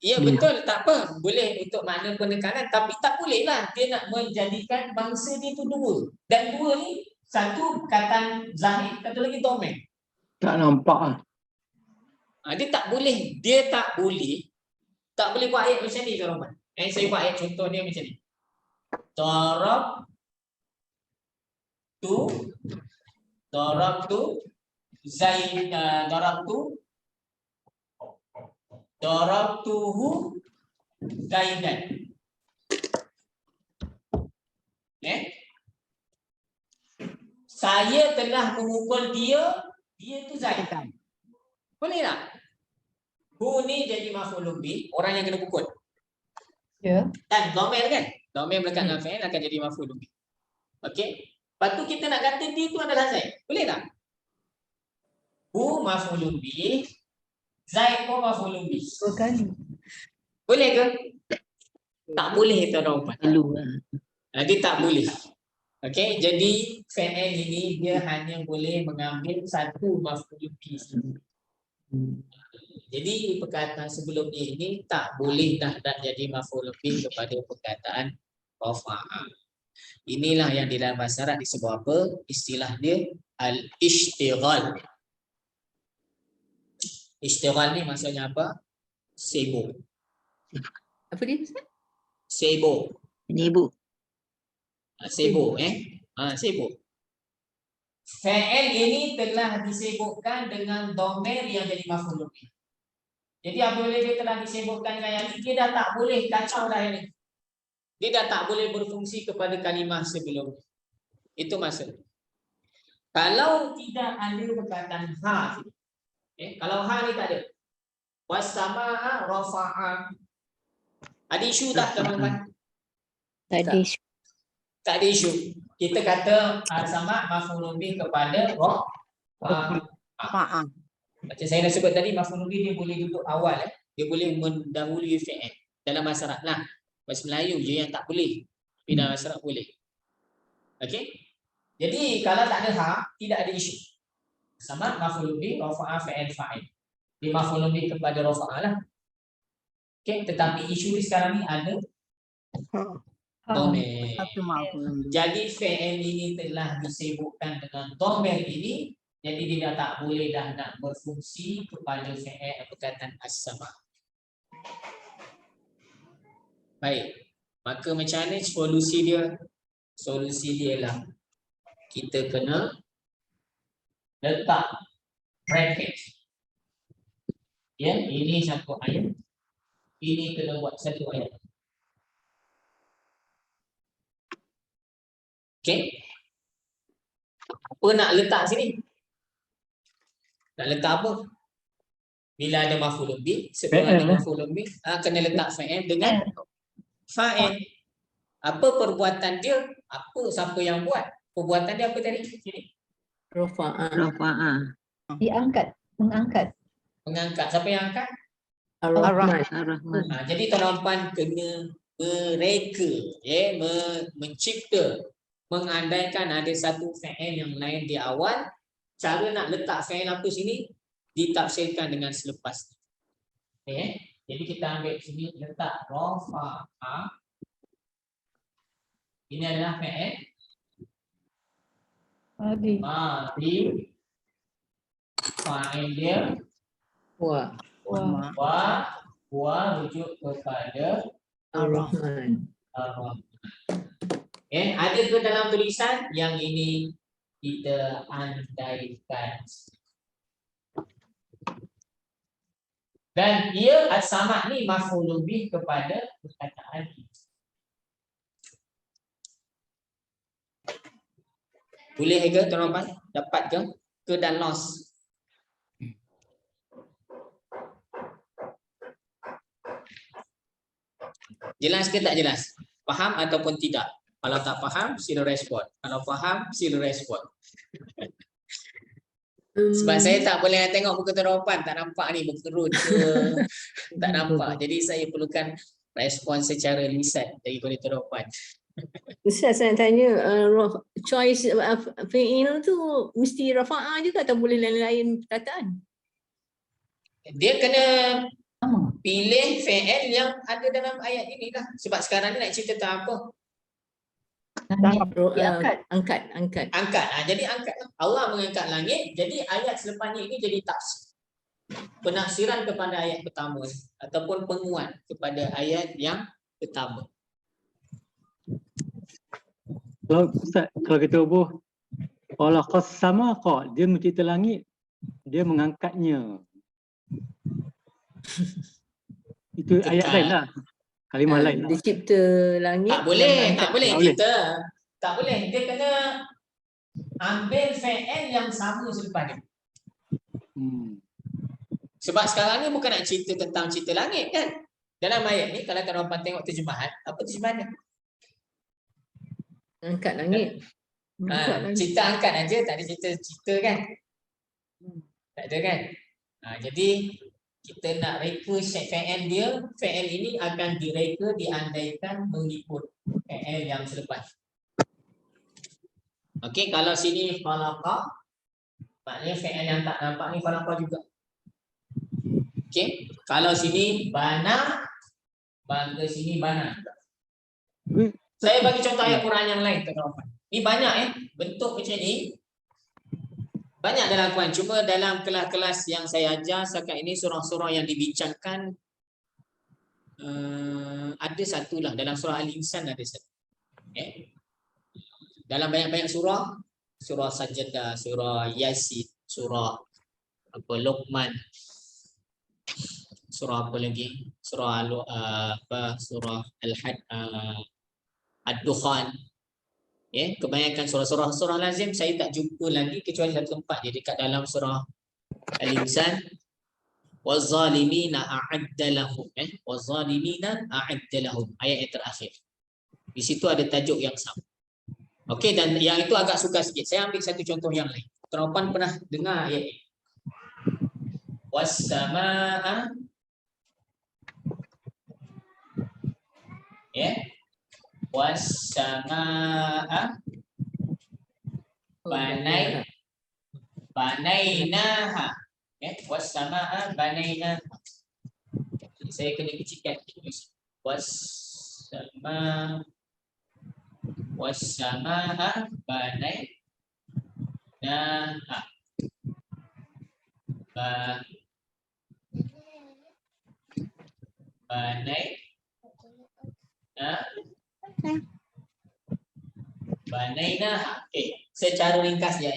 Ya betul, tak apa. Boleh untuk makna penekanan, tapi tak boleh lah. Dia nak menjadikan bangsa dia tu dua. Dan dua ni, satu perkataan zahid, satu lagi domain. Tak nampak ah. Dia tak boleh. Dia tak boleh. Tak boleh buat ayat macam ni, Tuan Rahman. Saya buat ayat contoh dia macam ni. Darabtu Zaid, darabtuhu Zaidan. Saya telah memukul dia tu Zaid. Boleh tak? Hu ni jadi maf'ul bih, orang yang kena pukul. Ya. Dan dhamir kan? Dhamir melekat dengan fa'il akan jadi maf'ul bih. Okey? Lepas tu kita nak kata dia tu adalah Zaid. Boleh tak? Hu maf'ul bih, Zaid pun maf'ul bih. Dua kali. Boleh ke? Tak boleh Tuan Rahman. Dia tak boleh. Okey, jadi fa'il ini dia hanya boleh mengambil satu maf'ul bih. Jadi perkataan sebelum ini tak boleh dah jadi maf'ul bih kepada perkataan rafa'ah. Inilah yang di dalam bahasa Arab disebut apa? Istilah dia al-ishtighal. Ishtighal ni maksudnya apa? Sibuk. Apa dia? Sibuk. Sibuk. Sibuk sibuk. Fa'il ini telah disibukkan dengan dhamir yang jadi maf'ul bih. Jadi apabila dia telah disibukkan dengan yang ini, dia dah tak boleh kacau dah ini. Dia dah tak boleh berfungsi kepada kalimah sebelumnya. Itu maksud. Kalau tidak ada perkataan ha, kalau ha ni tak ada. Wasama'a rafa'a. Ada isu tak teman-teman? Tak ada isu. Tak ada isu. Kita kata sama maf'ul bih kepada rafa'ah. Macam saya dah sebut tadi, maf'ul bih dia boleh duduk awal. Dia boleh mendahului fi'il dalam bahasa Arab lah. Bahasa Melayu je yang tak boleh. Tapi dalam bahasa Arab boleh. Okey? Jadi kalau tak ada ha, tidak ada isu. Sama maf'ul bih rafa'ah fi'il fa'il. Dia maf'ul bih kepada rafa'ah lah. Okey, tetapi isu di sekarang ni ada dhamir. Satu maf'ul bih. Jadi fi'il ini telah disibukkan dengan dhamir ini, jadi dia dah tak boleh dah nak berfungsi kepada fi'il perkataan as-sama. Baik. Maka macam mana solusi dia? Solusi dia lah kita kena letak bracket. Ya, ini satu ayat. Ini kena buat satu ayat. Okey. Apa nak letak sini? Nak letak apa? Bila ada maf'ul bih, sebelum ada maf'ul bih, kena letak fa'il dengan fa'il. Apa perbuatan dia? Siapa yang buat? Perbuatan dia apa tadi? Sini. Rafa'ah. Diangkat, mengangkat. Mengangkat. Siapa yang angkat? Ar-Rahman. Jadi tuan-tuan kena mereka mencipta, mengandaikan ada satu fa'il yang lain di awal. Cara nak letak fa'il apa sini ditafsirkan dengan selepas. Jadi kita ambil sini, letak rafa'ah. Ini adalah fa'il madhi. Fa'il dia wa rujuk kepada Ar-Rahman. Ada ke dalam tulisan yang ini kita andaikan. Dan ia as-sama ni maf'ul bih kepada perkataan ini. Boleh ke tuan-tuan? Dapat ke? Ke dan loss? Jelas ke tak jelas? Faham ataupun tidak? Kalau tak faham, sila respon. Kalau faham, sila respon. Sebab saya tak boleh tengok muka tuan-tuan, tak nampak ni berkerut ke, tak nampak. Jadi saya perlukan respon secara lisan daripada tuan-tuan. Ustaz, saya nak tanya, choice fi'il tu mesti rafa'ah juga atau boleh lain-lain perkataan? Dia kena pilih fi'il yang ada dalam ayat ini lah. Sebab sekarang ni nak cerita tentang apa? Angkat. Angkat. Jadi angkat. Allah mengangkat langit. Jadi ayat selepasnya ini jadi tafsir. Penafsiran kepada ayat pertama ataupun penguat kepada ayat yang pertama. Kalau Ustaz, kalau kita ubah Allah qassama qa, dia mencipta langit, dia mengangkatnya. Itu ayat lain lah. Kalimah lain. Dia cipta langit. Tak boleh boleh. kita. Tak boleh. Dia kena ambil fi'il yang sama selepas ni. Sebab sekarang ni bukan nak cerita tentang cerita langit kan. Dalam ayat ni kalau tuan-tuan tengok terjemahan, apa terjemahannya? Angkat langit. Cerita angkat aja, tak ada cerita kan? Tak ada kan? Jadi kita nak reka fi'il dia, fi'il ini akan direka diandaikan mengikut fi'il yang selepas. Okey, kalau sini khalaqa, maknanya fi'il yang tak nampak ni khalaqa juga. Okey, kalau sini bana, maka sini bana juga. Saya bagi contoh ayat Quran yang lain tuan-tuan. Ini banyak bentuk macam ni. Banyak dalam Quran, cuma dalam kelas-kelas yang saya ajar setakat ini surah-surah yang dibincangkan ada satulah dalam surah Al-Insan ada satu. Dalam banyak-banyak surah, surah Sajdah, surah Yasin, surah Luqman, surah apa lagi? Surah surah Ad-Dukhan. Kebanyakan surah lazim saya tak jumpa lagi kecuali satu tempat, jadi dekat dalam surah Al-Insan, wazalimina a'adda lahum, wazalimina a'adda lahum, ayat yang terakhir. Di situ ada tajuk yang sama. Okey, dan yang itu agak sukar sikit. Saya ambil satu contoh yang lain. Tuan-tuan pernah dengar ayat ini? Was-samaa was-samaa banainaha. Was-samaa banainaha. Saya kena kecilkan. Was-samaa banainaha. Banaina. Secara ringkas ya.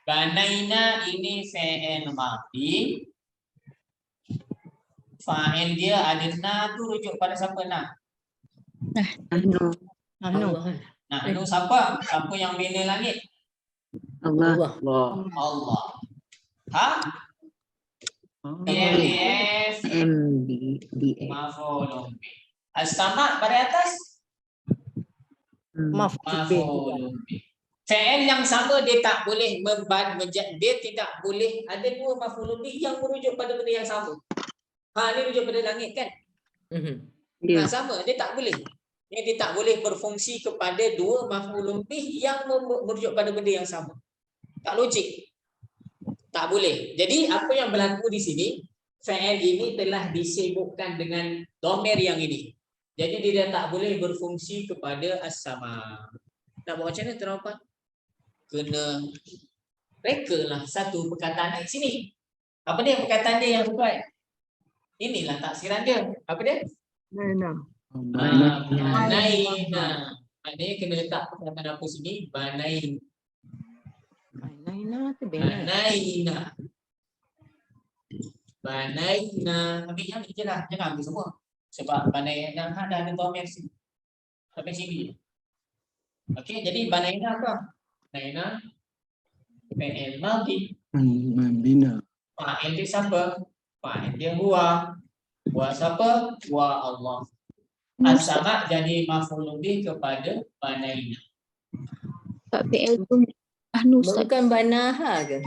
Banaina ini fi'il madhi. Fa'il dia ada na tu rujuk pada siapa na? Nahnu siapa? Siapa yang bina langit? Allah. Allah. MDF. Maf'ulun bih. As-sama pada atas maf'ulun bih. Fi'il yang sama dia tak boleh dia tidak boleh ada dua maf'ulun bih yang merujuk pada benda yang sama. Ini rujuk pada langit kan? Sama, dia tak boleh. Dia tak boleh berfungsi kepada dua maf'ulun bih yang merujuk pada benda yang sama. Tak logik. Tak boleh. Jadi apa yang berlaku di sini, fi'il ini telah disibukkan dengan dhamir yang ini. Jadi dia tak boleh berfungsi kepada as-sama. Nak buat macam mana tuan-tuan? Kena rekalah satu perkataan di sini. Apa dia perkataan dia yang sesuai? Inilah taksiran dia. Apa dia? Banaina. Maknanya kena letak perkataan apa sini? Banain. Banaina tu bina. Banaina. Banaina. Ambil yang ni je lah. Jangan ambil semua. Sebab banaina ada dhamir sini. Sampai sini. Okey, jadi banaina apa? Banaina fi'il madhi. Bina. Fa'il dia siapa? Fa'il dia huwa. Huwa siapa? Huwa Allah. As-sama jadi maf'ul bih kepada banaina. Tak PL tu nahnu Ustaz. Bukan banaha ke?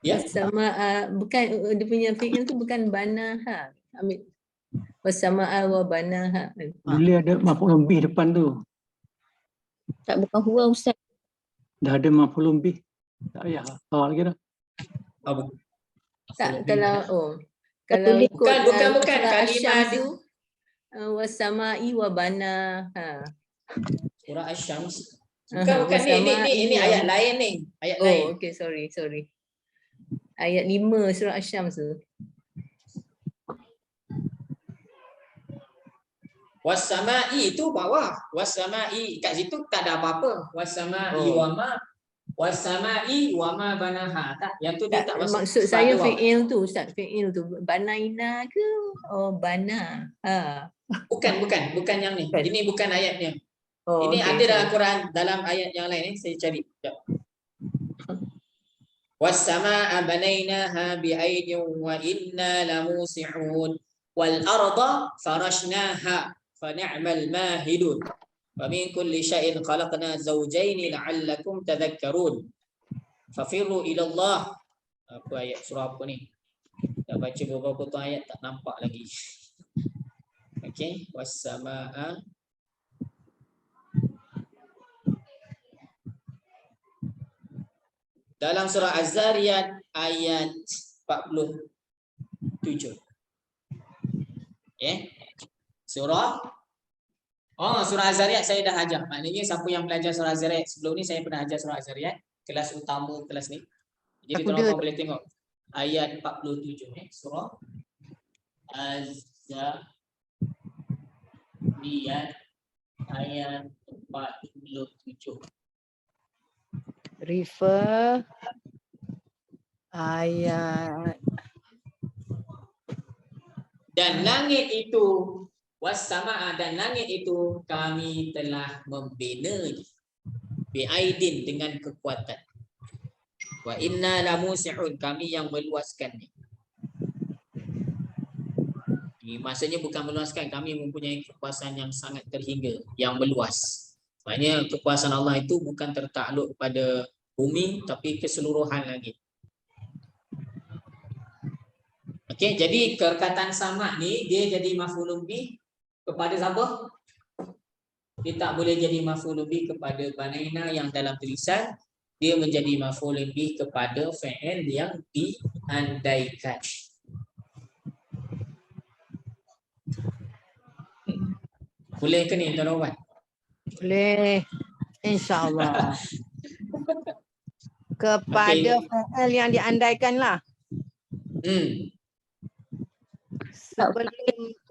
Ya. Sama bukan dia punya fi'il tu bukan banaha. Ambil wasama'a wa banaha. Bila ada maf'ul bih depan tu. Tak bukan huwa Ustaz. Dah ada maf'ul bih. Tak payah. Lagi dah. Tak kalau kalau tulis. ikut Bukan surah kalimah Asy-Syams tu wasama'i wa banaha. Surah Asy-Syams. Bukan ini ayat lain ni. Ayat lain. Okey, sorry. Ayat 5 surah Asy-Syams tu. Wasama'i itu bawah. Wasama'i kat situ tak ada apa-apa. Wasama'i wa ma. Wasama'i wa ma banaha. Tak, yang tu dia tak masuk. Maksud saya fi'il tu Ustaz, fi'il tu banaina ke bana? Bukan yang ni. Ini bukan ayatnya. Ini Okay, ada dalam Quran, dalam ayat yang lain ni saya cari. Was-samaa'a banainaha bi'aidin wa inna lamusi'un wal arda farashnaha fa ni'mal mahidun wa min kulli syai'in khalaqna zawjayn la'allakum tadhakkarun fafirru ila Allah. Apa ayat surah apa ni? Dah baca beberapa tu ayat tak nampak lagi. Okey, was-samaa'a dalam surah Az-Zariyat ayat 47. Surah Az-Zariyat saya dah ajar. Maknanya siapa yang belajar surah Az-Zariyat sebelum ni, saya pernah ajar surah Az-Zariyat, kelas utama kelas ni. Jadi tuan-tuan boleh tengok ayat 47 surah Az-Zariyat ayat 47. Refer ayat. Dan langit itu was-samaa, dan langit itu kami telah membina bi'aidin, dengan kekuatan. Wa inna lamusi'un, kami yang meluaskan ni. Maksudnya bukan meluaskan, kami mempunyai kekuasaan yang sangat terhingga, yang meluas. Maknanya kekuasaan Allah itu bukan tertakluk pada bumi, tapi keseluruhan langit. Okey, jadi perkataan sama ni dia jadi maf'ulun bih kepada siapa? Dia tak boleh jadi maf'ulun bih kepada banaina yang dalam tulisan. Dia menjadi maf'ulun bih kepada fi'il yang diandaikan. Boleh ke ni tuan-tuan? Boleh. InsyaAllah. Kepada fi'il yang diandaikan lah.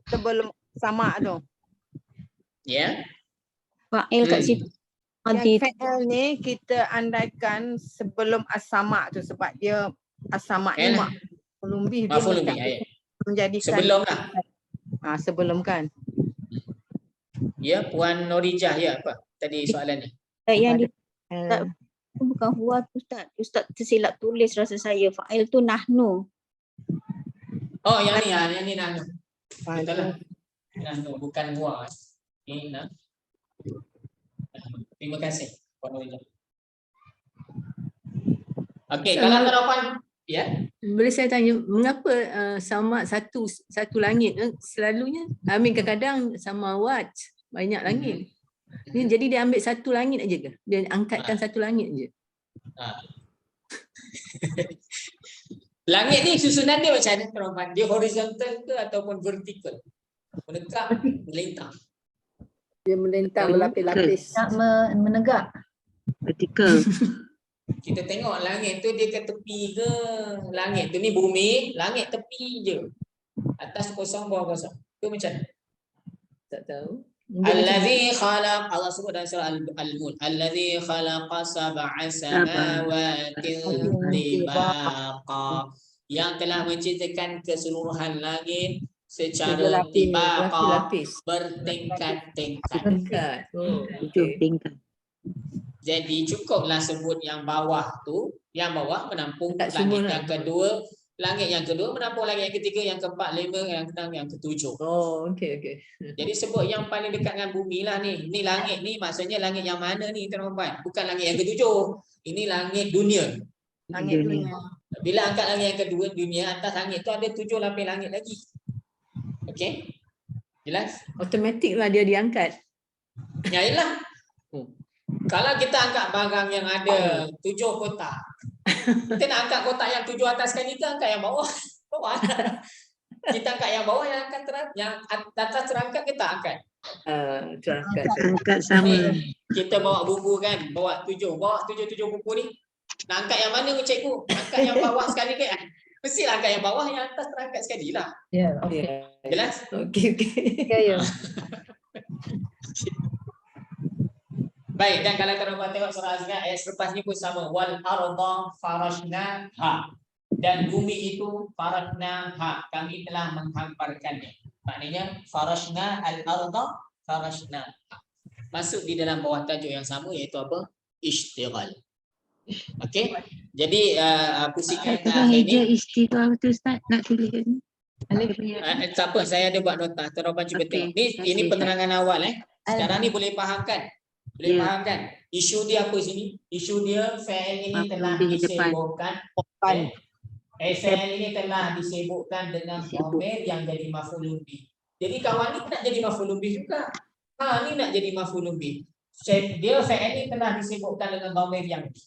Sebelum sama tu. Ya. Fa'il kat situ. Yang fi'il ni kita andaikan sebelum as-sama tu, sebab dia as-sama ni maf'ulun bih, dia menjadikan sebelum lah. Sebelum kan. Ya, Puan Norijah, ya apa tadi soalan ni? Yang bukan huwa tu Ustaz. Ustaz tersilap tulis rasa saya. Fa'il tu nahnu. Oh, yang ni nahnu. Betul lah. Nahnu, bukan huwa. Ini nah. Terima kasih Puan Norijah. Okey, kalau tuan-tuan ya. Boleh saya tanya, mengapa sama satu langit selalunya? Kadang-kadang samawat banyak langit. Ni jadi dia ambil satu langit aja ke? Dia angkatkan satu langit aja. Langit ni susunan dia macam mana tuan-tuan? Dia horizontal ke ataupun vertikal? Menegak, melintang. Dia melintang berlapis-lapis. Menegak. Vertikal. Kita tengok langit tu dia ke tepi ke? Langit tu ni bumi, langit tepi je. Atas kosong, bawah kosong. Itu macam mana? Tak tahu. Allazi khalaq, Allah sebut dalam surah Al-Mulk, allazi khalaqa sab'a samawati tibaqa, yang telah menciptakan keseluruhan langit secara tibaqa, bertingkat-tingkat. Tingkat. Jadi cukuplah sebut yang bawah tu, yang bawah menampung Tak langit semua yang kedua, langit yang kedua menampung langit yang ketiga, yang keempat, lima, yang keenam, yang ketujuh. Oh, okey okey. Jadi sebut yang paling dekat dengan bumi lah ni. Ni langit ni maksudnya langit yang mana ni tuan-tuan? Bukan langit yang ketujuh. Ini langit dunia. Langit dunia. Bila angkat langit yang kedua dunia, atas langit tu ada 7 lapis langit lagi. Okey? Jelas? Automatik lah dia diangkat. Ya ialah. Kalau kita angkat barang yang ada 7 kotak, kita nak angkat kotak yang 7 atas sekali ke angkat yang bawah? Bawah. Kita angkat yang bawah, yang akan yang atas terangkat kita angkat. Terangkat. Angkat sama. Kita bawa buku kan, bawa 7 buku ni. Nak angkat yang mana cikgu? Angkat yang bawah sekali ke? Mestilah angkat yang bawah, yang atas terangkat sekali lah. Ya, Jelas? Okey okey. ya. Baik, dan kalau tuan-tuan tengok surah Az-Zariyat ayat selepas ni pun sama. Wal arda farashnaha. Dan bumi itu farashnaha, kami telah menghamparkannya. Maknanya farashna al-arda farashna. Masuk di dalam bawah tajuk yang sama, iaitu apa? Ishtighal. Okey. Jadi pusingan ini Istighal tu Ustaz nak tulis ni. tak apa, saya ada buat nota. Tuan-tuan cuba tengok. Ini penerangan awal Sekarang ni boleh fahamkan. Boleh fahamkan? Isu dia apa sini? Isu dia fa'il ini telah disebutkan. Fa'il ini telah disebutkan dengan dhamir yang jadi maf'ulun bih. Jadi kawan ni nak jadi maf'ulun bih juga. Ni nak jadi maf'ulun bih. Dia fa'il ini telah disebutkan dengan dhamir yang bih.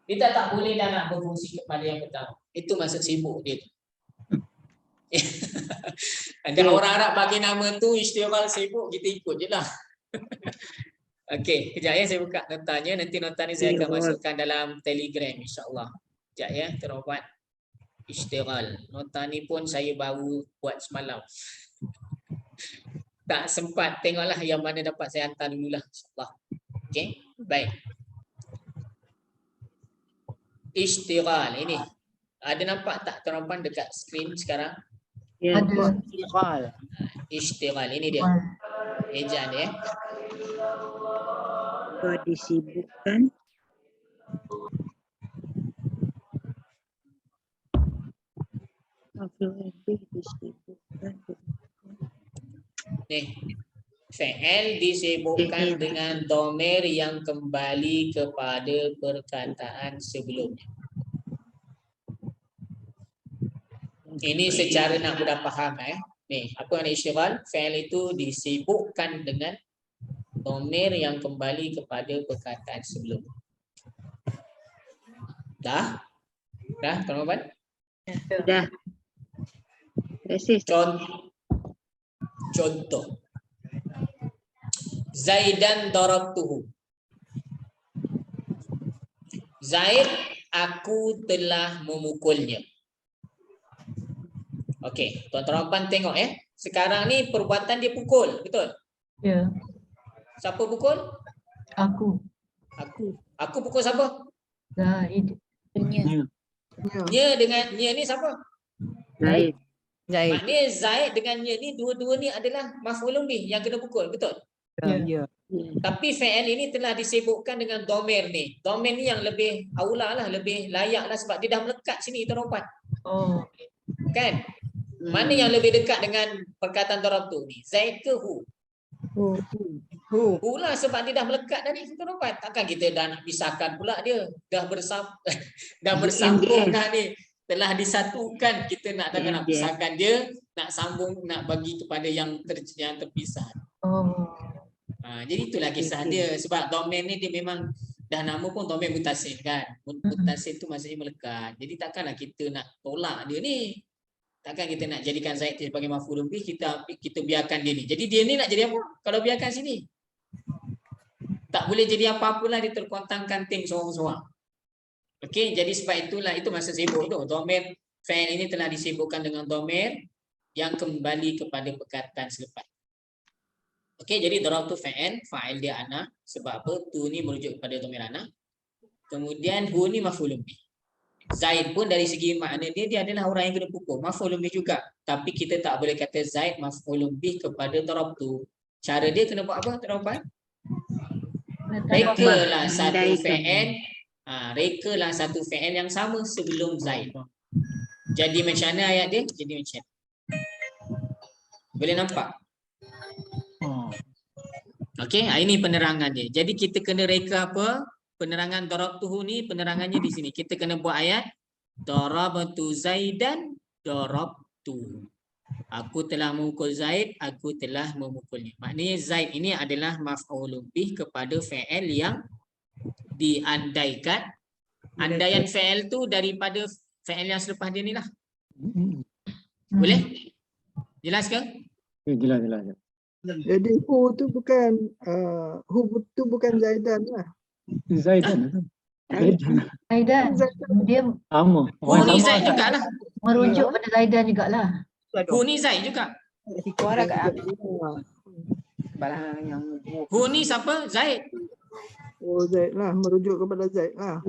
Kita tak boleh dah nak berfungsi kepada yang pertama. Itu maksud sibuk dia tu. Ada orang Arab bagi nama tu istighal sibuk, kita ikut je lah. Okey, kejap ya, saya buka notanya. Nanti nota ni saya akan masukkan dalam Telegram insya-Allah. Kejap ya, terubat istighal. Nota ni pun saya baru buat semalam. Tak sempat, tengoklah yang mana dapat saya hantar dululah insya-Allah. Okey, baik. Istighal ini. Ada nampak tak terubat dekat skrin sekarang? Ya. Istighal. Istighal ini dia. Ejaan dia. Disibukkan. Nih, fi'il disibukkan dengan dhamir yang kembali kepada perkataan sebelumnya. Ini secara nak mudah faham Nih, apa yang istighal? Fi'il itu disibukkan dengan dhamir yang kembali kepada perkataan sebelumnya. Dah? Dah, teman-teman? Dah. Contoh. Zaidan darabtuhu. Zaid, aku telah memukulnya. Okey, tuan-tuan tengok Sekarang ni perbuatan dia pukul, betul? Ya. Siapa pukul? Aku. Aku pukul siapa? Zaid. Nya dengan nya ni siapa? Zaid. Maknanya Zaid dengan nya ni dua-dua ni adalah maf'ulun bih yang kena pukul, betul? Ya. Tapi fi'il ini telah disebutkan dengan dhamir ni. Dhamir ni yang lebih aula lah, lebih layak lah sebab dia dah melekat sini tuan-tuan. Oh. Kan? Mana yang lebih dekat dengan perkataan darabtu ni? Zaid ke hu? Hu lah sebab dia dah melekat tadi tuan-tuan. Takkan kita dah nak pisahkan pula dia. Dah bersambung dah ni. Telah disatukan, kita nak takkan nak pisahkan dia, nak sambung, nak bagi kepada yang terpisah. Jadi itulah kisah dia. Sebab dhamir ni dia memang dah nama pun dhamir mutasil kan. Mutasil tu maksudnya melekat. Jadi takkanlah kita nak tolak dia ni. Takkan kita nak jadikan Zaid sebagai maf'ulun bih, kita biarkan dia ni. Jadi dia ni nak jadi apa? Kalau biarkan sini. Tak boleh jadi apa-apalah, dia terkontang kanting seorang-seorang. Okey, jadi sebab itulah itu maksud sibuk tu. Dhamir fi'il ini telah disibukkan dengan dhamir yang kembali kepada perkataan selepas. Okey, jadi darabtu fa'il dia ana, sebab apa? Tu ni merujuk kepada dhamir ana. Kemudian hu ni maf'ulun bih. Zaid pun dari segi makna dia adalah orang yang kena pukul, maf'ulun bih juga. Tapi kita tak boleh kata Zaid maf'ulun bih kepada darabtu. Cara dia kena buat apa? Tuan-tuan? Rekalah satu fi'il. Rekalah satu fi'il yang sama sebelum Zaid. Jadi macam mana ayat dia? Jadi macam ni. Boleh nampak? Okey, ini penerangan dia. Jadi kita kena reka apa? Penerangan darabtuhu ni penerangannya di sini. Kita kena buat ayat darabtu Zaidan darabtu. Aku telah memukul Zaid, aku telah memukulnya. Maknanya Zaid ini adalah maf'ulun bih kepada fi'il yang diandaikan. Andaian fi'il tu daripada fi'il yang selepas dia ni lah. Boleh? Jelas ke? Jelas. Jadi hu tu bukan Zaidan lah. Zaidan. Zaidan. Dia Sama. Hu ni Zaid jugalah. merujuk pada Zaidan jugalah. Hu ni Zaid juga. Suara kat balang yang Hu ni siapa? Zaid. Oh Zaid lah, merujuk kepada Zaid lah.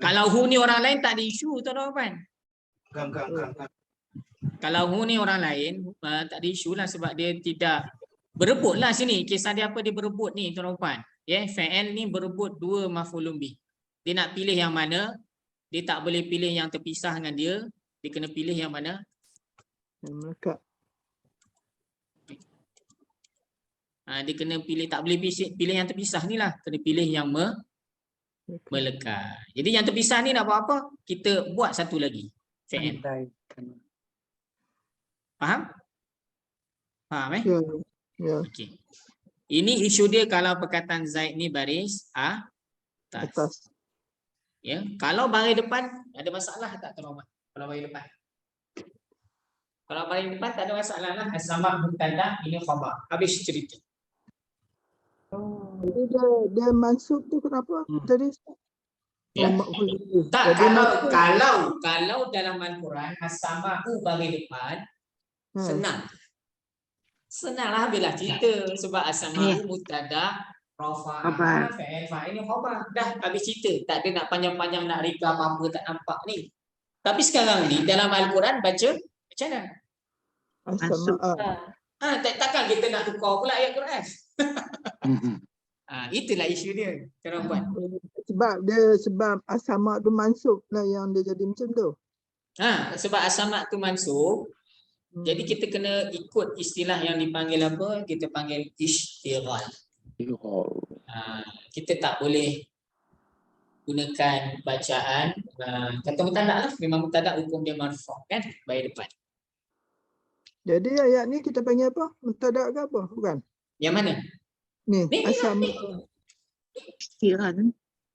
Kalau hu ni orang lain tak ada isu tuan-tuan. Kalau hu ni orang lain tak ada isu lah sebab dia tidak berebut lah sini. Kisah dia apa dia berebut ni tuan-tuan. Fa'il ni berebut dua maf'ulun bih. Dia nak pilih yang mana, dia tak boleh pilih yang terpisah dengan dia. Dia kena pilih yang mana? Yang melekat. Dia kena pilih, tak boleh pilih yang terpisah ni lah. Kena pilih yang melekat. Jadi yang terpisah ni nak buat apa? Kita buat satu lagi. Fa'il. Faham? Faham Ya. Okey. Ini isu dia kalau perkataan Zaid ni baris atas. Ya, kalau baris depan ada masalah tak tuan-tuan? Kalau baris depan. Kalau baris depan tak ada masalah lah. As-sama' mubtada, ini khabar. Habis cerita. Jadi dia mansub tu kenapa? Jadi Ya. Tak, kalau dalam Al-Quran as-sama'u baris depan senang. Senanglah habislah cerita sebab as-sama'u mubtada, rafa'ah, fa'il khabar. Dah habis cerita. Tak ada nak panjang-panjang nak reka apa-apa tak nampak ni. Tapi sekarang ni dalam Al-Quran baca macam mana? Takkan kita nak tukar pula ayat Quran. Itulah isu dia. Tuan-tuan. Sebab as-sama' tu mansub lah yang dia jadi macam tu. Sebab as-sama' tu mansub. Jadi kita kena ikut istilah yang dipanggil apa? Kita panggil ishtighal. Kita tak boleh gunakan bacaan kata mubtada lah. Memang mubtada hukum dia marfu' kan? Baris depan. Jadi ayat ni kita panggil apa? Mubtada ke apa? Bukan? Yang mana? Ni as-sama'.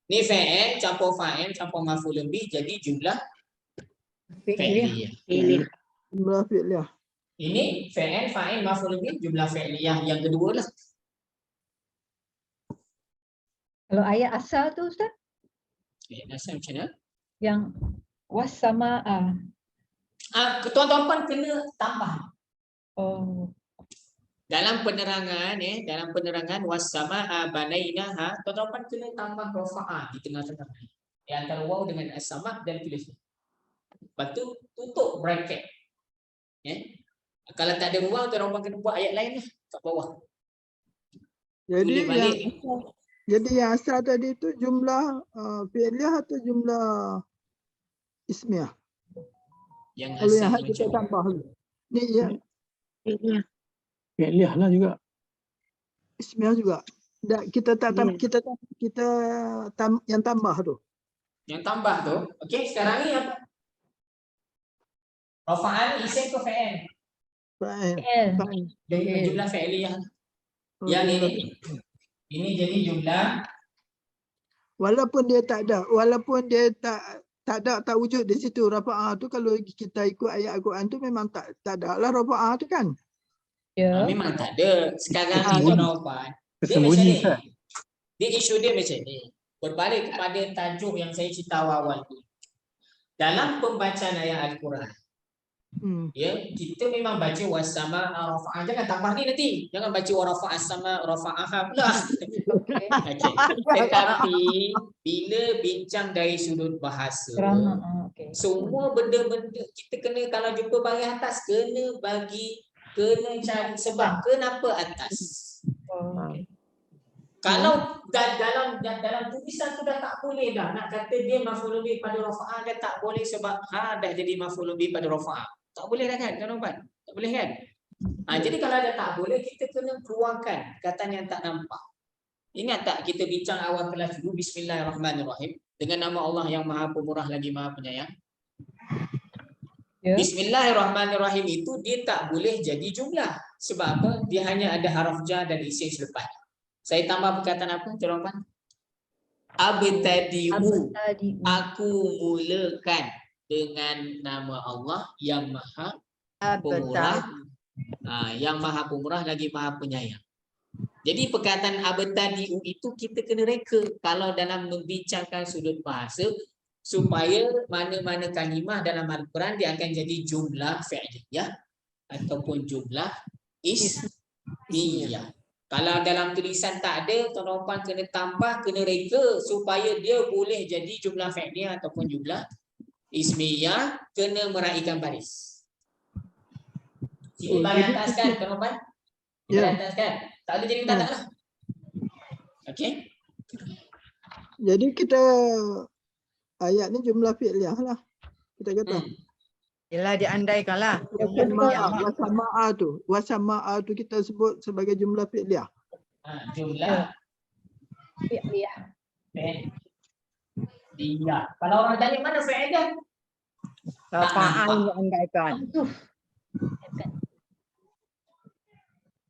Ni fa'il campur fa'il campur maf'ulun bih jadi jumlah fi'liyah. Jumlah fi'liyah. Ini fa'il fa'il maf'ulun bih jumlah fi'liyah yang kedua lah. Kalau ayat asal tu Ustaz? Ayat asal macam mana? Yang was-sama'a. Tuan-tuan kena tambah. Oh. Dalam penerangan was-sama'a banainaha, tuan-tuan kena tambah rafa'ah di tengah-tengah. Di antara waw dengan as-sama' dan tulis. Lepas tu tutup bracket. Kalau tak ada waw, tuan-tuan kena buat ayat lain lah kat bawah. Jadi yang asal tadi tu jumlah fi'liyah atau jumlah ismiyah? Yang kalau asal yang kita tambah ni ya. Fi'liyah lah juga. Ismiyah juga. Kita yang tambah tu. Yang tambah tu. Okey, sekarang ni apa? Rafa'an isim ke fa'il? Fa'il. Jumlah fi'liyah. Yang ini jadi jumlah. Walaupun dia tak ada tak wujud di situ rafa'ah tu, kalau kita ikut ayat Al-Quran tu memang tak ada lah rafa'ah tu kan. Ya. Memang tak ada. Sekarang ni tuan-tuan. Dia macam ni. Dia isu dia macam ni. Berbalik kepada tajuk yang saya cerita awal tu. Dalam pembacaan ayat Al-Quran, Ya, kita memang baca wasama rafa'ah. Jangan tambah ni nanti. Jangan baca warafa'as sama rafa'aha pula. Okey. Okey. Tetapi bila bincang dari sudut bahasa, Kerana okey. semua benda-benda kita kena, kalau jumpa baris atas kena cari sebab kenapa atas. Oh, okey. Kalau dalam tulisan tu dah tak boleh dah nak kata dia maf'ul bih pada rafa'ah, dah tak boleh sebab dah jadi maf'ul bih pada rafa'ah. Tak boleh dah kan, tuan-tuan? Tak boleh kan? Jadi kalau dah tak boleh, kita kena keluarkan perkataan yang tak nampak. Ingat tak kita bincang awal kelas dulu, Bismillahirrahmanirrahim, dengan nama Allah yang Maha Pemurah lagi Maha Penyayang. Ya. Bismillahirrahmanirrahim itu dia tak boleh jadi jumlah. Sebab apa? Dia hanya ada haraf jar dan isim selepas. Saya tambah perkataan apa, tuan-tuan? Abtadi'u. Aku mulakan dengan nama Allah yang Maha Pemurah. Yang Maha Pemurah lagi Maha Penyayang. Jadi perkataan abtadi'u itu kita kena reka kalau dalam membincangkan sudut bahasa, supaya mana-mana kalimah dalam Al-Quran dia akan jadi jumlah fi'liyah ataupun jumlah ismiyah. Kalau dalam tulisan tak ada, tuan-tuan kena tambah, kena reka supaya dia boleh jadi jumlah fi'liyah ataupun jumlah ismiyah, kena meraihkan baris. Sini baris atas kan, tuan-tuan? Baris atas kan? Tak ada jadi tak lah. Okey? Jadi kita ayat ni jumlah fi'liyah lah. Kita kata. Yelah, diandaikan lah. Wasama'a tu kita sebut sebagai jumlah fi'liyah. Jumlah Fi'liyah. fi'liyah. Kalau orang tanya mana fi'liyah? Rafa'ah diandaikan.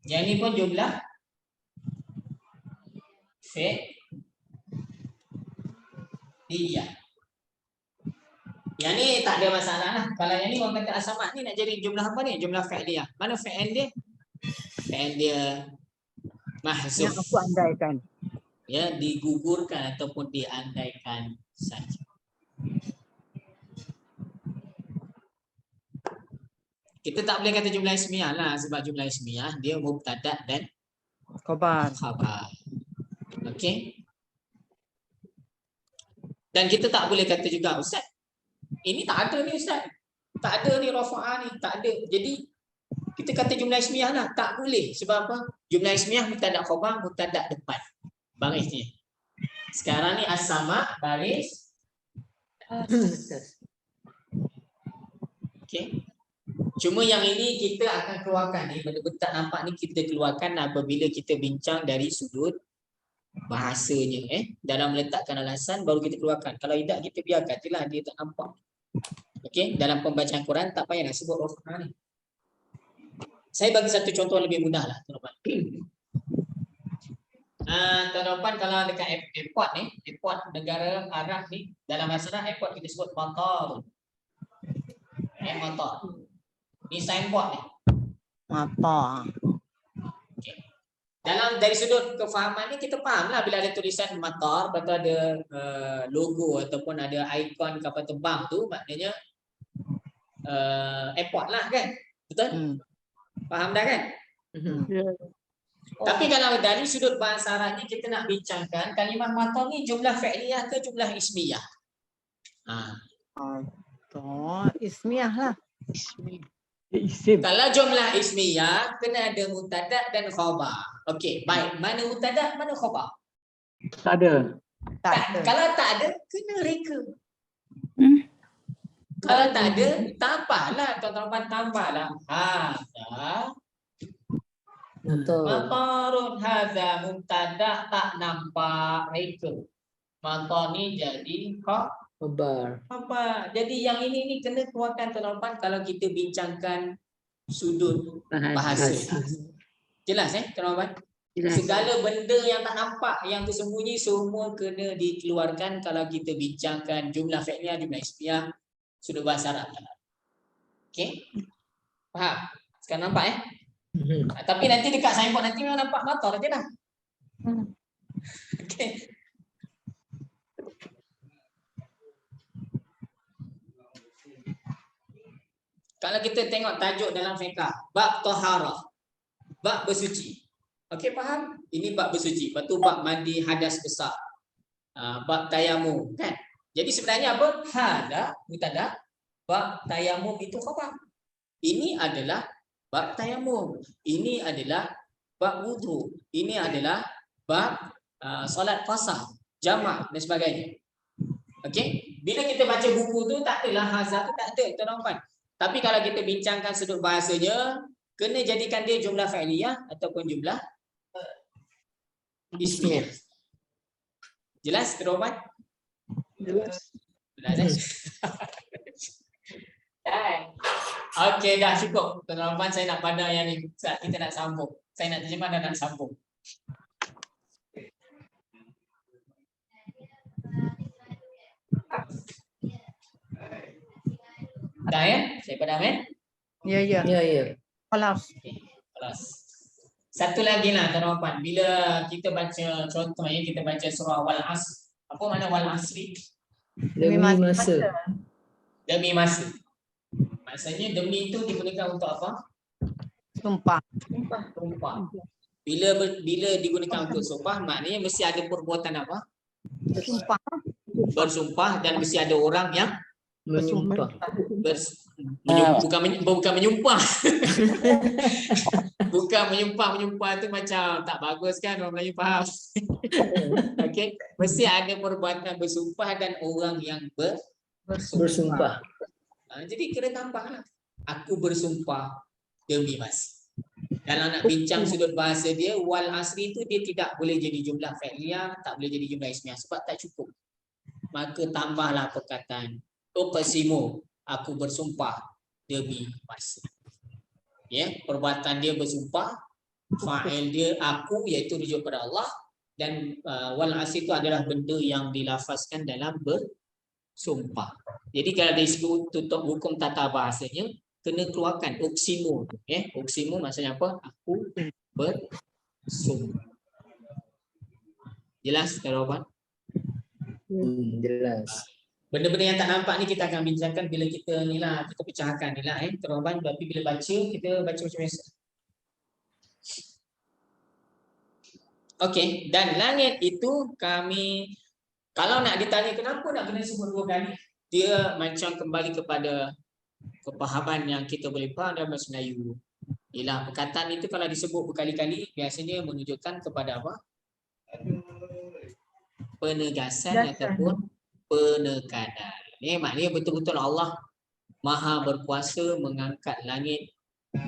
Yang ni pun jumlah fi'liyah. Yang ni tak ada masalah lah. Kalau yang ni orang kata asamat ni nak jadi jumlah apa ni? Jumlah fi'liyah. Mana fi'il dia? Fi'il dia mahzuf. Yang aku andaikan. Ya, digugurkan ataupun diandaikan saja. Kita tak boleh kata jumlah ismiyah lah, sebab jumlah ismiyah dia mubtada' dan Khabar. Okey. Dan kita tak boleh kata juga, Ustaz, ini tak ada ni Ustaz. Tak ada ni rafa'ah ni, tak ada. Jadi kita kata jumlah ismiyah lah, tak boleh. Sebab apa? Jumlah ismiyah mubtada' khabar, mubtada' depan. Baris ni. Sekarang ni as-sama baris atas. Okey. Cuma yang ini kita akan keluarkan ni, benda-benda tak nampak ni kita keluarkan apabila kita bincang dari sudut bahasanya. Dalam meletakkan alasan baru kita keluarkan. Kalau tidak kita biarkan je lah, dia tak nampak. Okey, dalam pembacaan Quran tak payah nak sebut rafa'ah ni. Saya bagi satu contoh lebih mudah lah, tuan-tuan. Tuan-tuan kalau dekat airport ni, airport negara Arab ni, dalam masalah airport kita sebut matar. Matar. Ni signboard ni. Apa? Okay. Dalam dari sudut kefahaman ni kita faham lah bila ada tulisan matar, lepas tu ada logo ataupun ada ikon kapal terbang tu, maknanya airport lah kan? Betul? Faham dah kan? Tapi kalau dari sudut bahasa Arab ni kita nak bincangkan kalimah matar ni jumlah fi'liyah ke jumlah ismiyah? Ismiyah lah. Isim. Kalau jumlah ismiyah kena ada mubtada' dan khabar. Okey, baik. Mana mubtada', mana khabar? Tak ada. Kalau tak ada, kena reka. Kalau tak ada, tambahlah. Tuan-tuan tambahlah. Hadza matarun, hadza mubtada', tak nampak, reka. Matar ni jadi khabar. Apa? Jadi yang ini kena keluarkan tuan-tuan kalau kita bincangkan sudut bahasa. Jelas tuan-tuan? Segala benda yang tak nampak, yang tersembunyi semua kena dikeluarkan kalau kita bincangkan jumlah fi'liyah, jumlah ismiyah, sudut bahasa Arab. Okey? Faham? Sekarang nampak tapi nanti dekat signboard nanti memang nampak matar je dah. Okey. Kalau kita tengok tajuk dalam fiqh, bab taharah, bab bersuci. Okey, faham? Ini bab bersuci. Lepas tu bab mandi hadas besar. Bab tayamum, kan? Jadi sebenarnya apa? Hada mutada bab tayamum itu khabar. Ini adalah bab tayamum. Ini adalah bab wudu. Ini adalah bab solat qasar, jamak dan sebagainya. Okey? Bila kita baca buku tu tak adalah hazar tu tak ada, tuan-tuan. Tapi kalau kita bincangkan sudut bahasanya, kena jadikan dia jumlah fa'liyah ataupun jumlah ismiyah. Jelas, tuan-tuan? Jelas. Jelas. Okey, dah cukup. Tuan-tuan, saya nak pandang yang ni. Kita nak sambung. Saya nak terjemah dan nak sambung. Dah ya? Saya padam ya? Ya, ya. Ya, ya. Kelas. Kelas. Satu lagi lah tuan-tuan. Bila kita baca contohnya kita baca surah Wal Asr. Apa makna Wal Asri? Demi masa. Demi masa. Maksudnya demi itu digunakan untuk apa? Sumpah. Sumpah. Bila digunakan untuk sumpah, maknanya mesti ada perbuatan apa? Sumpah. Bersumpah dan mesti ada orang yang Menyumpah. bukan menyumpah. Bukan menyumpah tu macam tak bagus kan, orang Melayu faham. Okey, mesti ada perbuatan bersumpah dan orang yang Bersumpah. Jadi kena tambahlah. Aku bersumpah demi masa. Kalau nak bincang sudut bahasa dia, wal asri itu dia tidak boleh jadi jumlah fa'liyah, tak boleh jadi jumlah ismiyah sebab tak cukup. Maka tambahlah perkataan uqsimu, aku bersumpah demi masa. Ya, perbuatan dia bersumpah, fa'il dia aku iaitu rujuk pada Allah, dan wal asri itu adalah benda yang dilafazkan dalam bersumpah. Jadi kalau dari segi tutup hukum tata bahasanya kena keluarkan uqsimu. Uqsimu maksudnya apa? Aku bersumpah. Jelas tuan-tuan? Jelas. Benda-benda yang tak nampak ni kita akan bincangkan bila kita ni lah, kita pecahkan ni lah tuan-tuan. Tapi bila baca, kita baca macam biasa. Okey, dan langit itu kami, kalau nak ditanya kenapa nak kena sebut dua kali, dia macam kembali kepada kepahaman yang kita boleh faham dalam bahasa Melayu. Ialah perkataan itu kalau disebut berkali-kali biasanya menunjukkan kepada apa? Penegasan ataupun penekanan. Ini maknanya betul-betul Allah Maha berkuasa mengangkat langit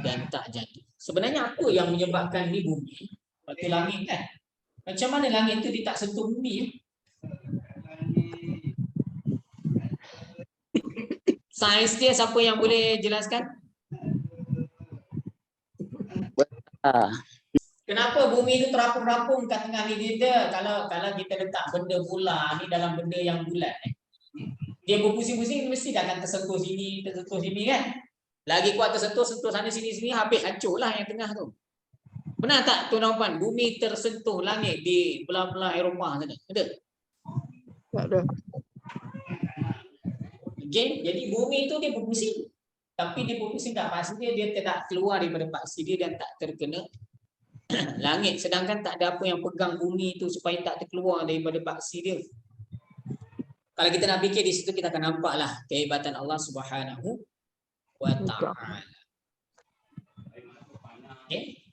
dan tak jatuh. Sebenarnya apa yang menyebabkan ni bumi? Waktu langit kan? Macam mana langit tu dia tak sentuh bumi? Sains dia siapa yang boleh jelaskan? Kenapa bumi itu terapung-rapung kat tengah ni dia? Kalau kita letak benda bola ni dalam benda yang bulat, dia berpusing-pusing mesti dia akan tersentuh sini kan? Lagi kuat tersentuh sana sini habis hancurlah yang tengah tu. Pernah tak tuan-tuan bumi tersentuh langit di belah-belah Eropah sana? Ada? Tak ada. Okay? Jadi bumi itu dia berpusing. Tapi dia berpusing kat paksi dia tidak keluar daripada paksi dia dan tak terkena langit. Sedangkan tak ada apa yang pegang bumi itu supaya tak terkeluar daripada paksi dia. Kalau kita nak fikir di situ kita akan nampaklah kehebatan Allah Subhanahu wa ta'ala. Okay?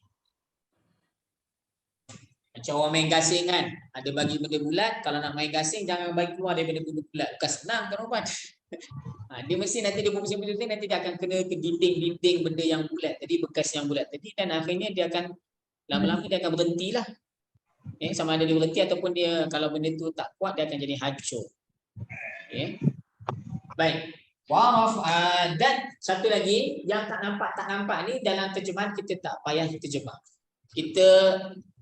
Macam orang main gasing kan, ada bagi benda bulat, kalau nak main gasing jangan bagi keluar daripada benda bulat. Bukan senang tuan-tuan. Dia mesti nanti dia berpusing-pusing, nanti dia akan kena ke dinding-dinding benda yang bulat tadi, bekas yang bulat tadi, dan akhirnya dia akan lama-lama dia akan berhentilah. Sama ada dia berhenti ataupun dia kalau benda tu tak kuat dia akan jadi hancur. Baik. Dan satu lagi yang tak nampak ni dalam terjemahan kita tak payah terjemah.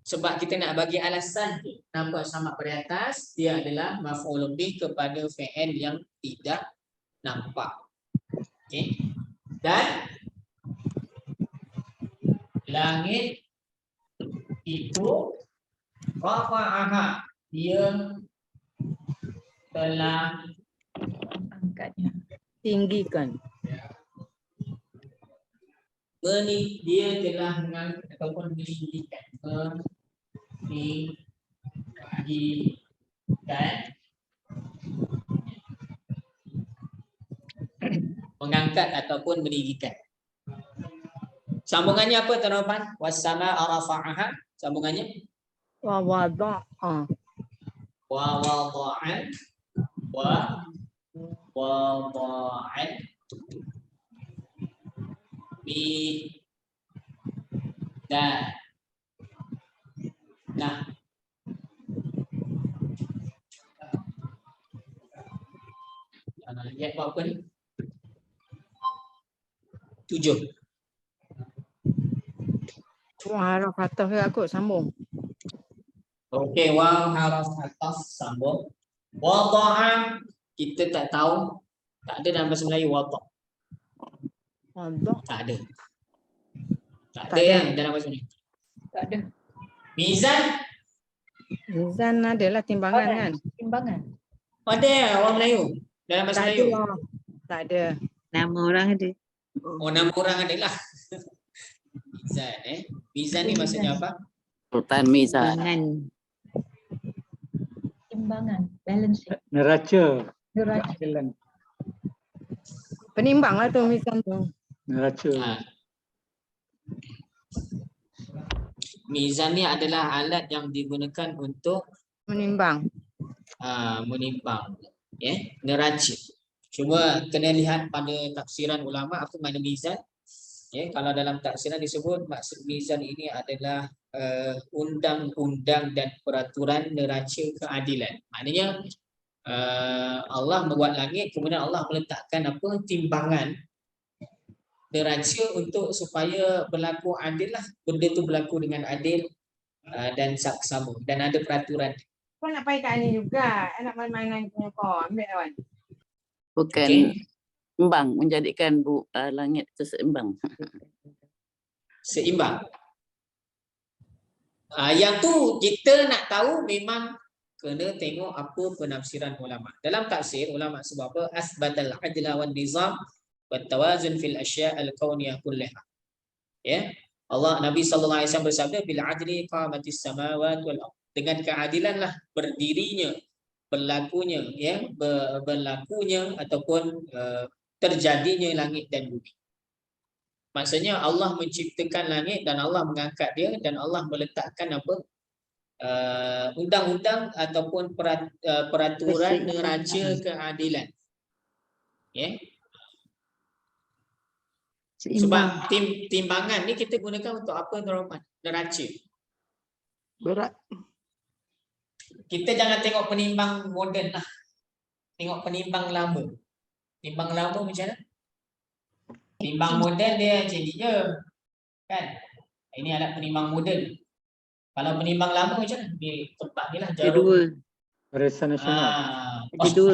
Sebab kita nak bagi alasan nampak sama pada atas, dia adalah maf'ul bih kepada fi'il yang tidak nampak. Okey. Dan langit itu rafa'aha, dia telah Angkatnya. Tinggikan. dia telah mengangkat ataupun meninggikan mengangkat ataupun meninggikan. Sambungannya apa tuan-tuan? Wassama rafa'aha. Sambungannya Wa wada'a. wa wada'an wa wada'an bi dan nah ayat berapa ni? 7. Haraf atas ke aku sambung. Okey, waw haraf atas sambung. Wada'a kita tak tahu, tak ada dalam bahasa Melayu wada'. Wada'. Tak ada. Tak Tak ada ada. kan dalam bahasa Melayu. Tak ada. Mizan Mizan adalah timbangan Orang. kan? Timbangan. ada orang Melayu dalam bahasa Tak ada Melayu. lah. Tak ada. Nama orang ada. Oh, nama orang adalah mizan Mizan ni maksudnya apa? Sultan Mizan. Timbangan. Balancing. Neraca. Neraca. Jalan. Penimbang lah tu mizan tu. Neraca. Ha. Mizan ni adalah alat yang digunakan untuk Menimbang. menimbang neraca. Cuma kena lihat pada tafsiran ulama apa makna mizan. Kalau dalam tafsiran disebut maksud mizan ini adalah undang-undang dan peraturan neraca keadilan. Maknanya Allah membuat langit, kemudian Allah meletakkan apa timbangan neraca untuk supaya berlaku adil lah, benda tu berlaku dengan adil dan saksama dan ada peraturan. Kau nak pakai kat ni juga. Nak main-mainan kau. Ambil kawan. Bukan seimbang, menjadikan langit itu seimbang. Seimbang. Yang tu kita nak tahu memang kena tengok apa penafsiran ulama. Dalam tafsir ulama sebab apa? Asbatal adla wan nizam wat tawazun fil asya' al kauniyah kullaha. Allah Nabi sallallahu alaihi wasallam bersabda bil adli qamatis samawati wal ardh. Dengan keadilanlah berdirinya, berlakunya berlakunya ataupun terjadinya langit dan bumi. Maksudnya Allah menciptakan langit dan Allah mengangkat dia dan Allah meletakkan apa? Undang-undang ataupun peraturan neraca keadilan. Sebab timbangan ni kita gunakan untuk apa, tuan-tuan? Neraca. Berat. Kita jangan tengok penimbang moden lah. Tengok penimbang lama. Timbang lama macam mana? Timbang moden dia macam ni je. Kan? Ini alat penimbang moden. Kalau penimbang lama macam mana? Di tempat ni lah jarum. Kedua. Barisan Nasional. Kedua.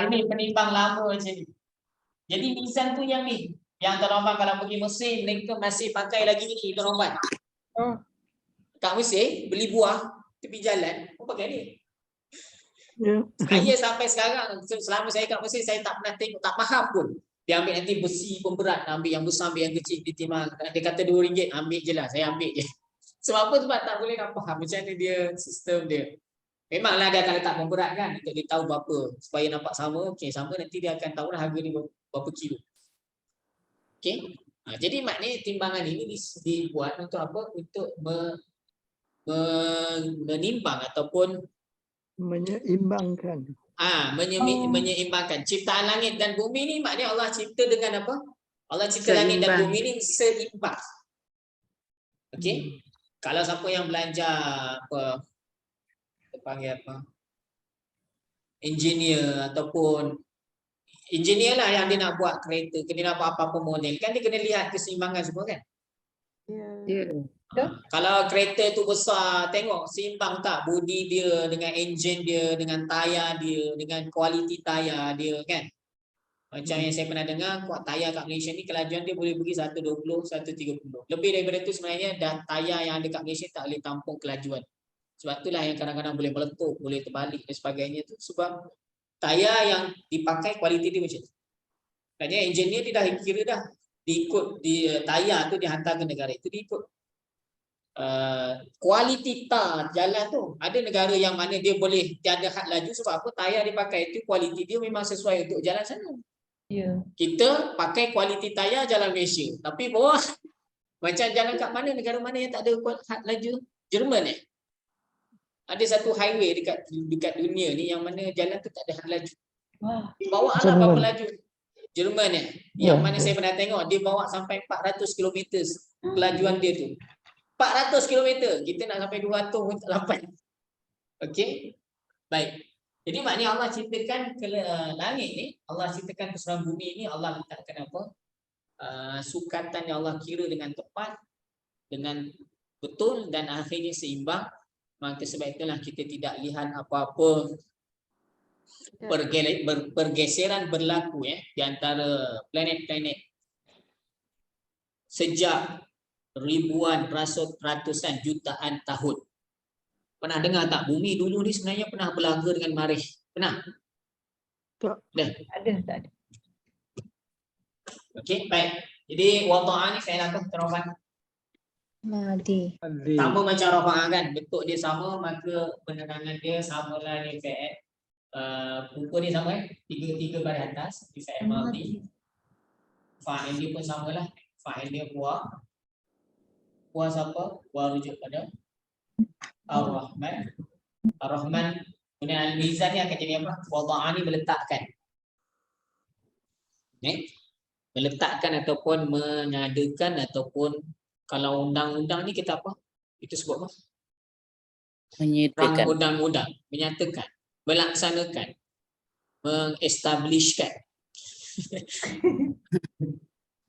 Ini penimbang lama macam ni. Jadi mizan tu yang ni. Yang tuan-tuan kalau pergi Mesir, mereka masih pakai lagi ni tuan-tuan. Kat Mesir, beli buah tepi jalan, apa pakai ni? Saya sampai sekarang, selama saya kat Mesir, saya tak pernah tengok, tak faham pun. Dia ambil nanti besi pemberat, ambil yang besar, ambil yang kecil, ditimbang. Dia kata RM2, ambil je lah, saya ambil je. Sebab apa? Sebab tak boleh nak faham macam mana dia, sistem dia. Memanglah dia akan letak pemberat kan, untuk dia tahu berapa, supaya nampak sama. Okey, sama nanti dia akan tahu lah harga ni berapa kilo. Okey. Jadi maknanya timbangan ini dibuat untuk apa? Untuk menimbang ataupun Menyeimbangkan. menyeimbangkan. Ciptaan langit dan bumi ni maknanya Allah cipta dengan apa? Allah cipta langit dan bumi ni seimbang. Okey. Kalau siapa yang belajar apa panggil apa? Engineer ataupun engineer lah yang dia nak buat kereta, kena nak buat apa-apa model, kan dia kena lihat keseimbangan semua kan? Ya. Kalau kereta tu besar, tengok seimbang tak bodi dia dengan enjin dia, dengan tayar dia, dengan kualiti tayar dia kan. Macam yang saya pernah dengar, kuat tayar kat Malaysia ni kelajuan dia boleh pergi 120, 130. Lebih daripada tu sebenarnya dah tayar yang ada kat Malaysia tak boleh tampung kelajuan. Sebab itulah yang kadang-kadang boleh meletup, boleh terbalik dan sebagainya tu. Sebab tayar yang dipakai kualiti dia macam tu. Maknanya engineer dia dah kira dah. diikut di tayar tu dihantar ke negara itu diikut kualiti jalan tu. Ada negara yang mana dia boleh tiada had laju sebab apa? Tayar dipakai itu kualiti dia memang sesuai untuk jalan sana. Ya. Kita pakai kualiti tayar jalan Malaysia, tapi bawah macam jalan kat mana, negara mana yang tak ada had laju? Jerman Ada satu highway dekat dunia ni yang mana jalan tu tak ada had laju. Wah. Bawa lah berapa laju. Jerman yang mana saya pernah tengok dia bawa sampai 400 km kelajuan dia tu. 400 km. Kita nak sampai 200 pun tak dapat. Okey. Baik. Jadi maknanya Allah ciptakan ke langit ni, Allah ciptakan keseluruhan bumi ni, Allah letakkan apa? Sukatan yang Allah kira dengan tepat, dengan betul dan akhirnya seimbang. Maka sebab itulah kita tidak lihat apa-apa pergeseran berlaku di antara planet-planet sejak ribuan, ratusan, jutaan tahun. Pernah dengar tak bumi dulu ni sebenarnya pernah berlaga dengan marikh? Pernah? Tak. Ada, tak ada. Okey, baik. Jadi wada'ah ni saya lakukan terowongan. Madi. Sama macam rafa'ah kan, bentuk dia sama maka penerangan dia samalah dengan fi'il. Pukul dia sama tiga baris atas di fi'il madhi. Fa'il dia pun samalah. Fa'il dia huwa. Huwa siapa? Huwa rujuk pada Ar-Rahman. Ar-Rahman. Kemudian al-mizan ni akan jadi apa? Wada'ah ni meletakkan. Meletakkan ataupun mengadakan ataupun kalau undang-undang ni kita apa? Itu sebut apa? Menyatakan. Undang-undang, menyatakan, melaksanakan, mengastablishkan.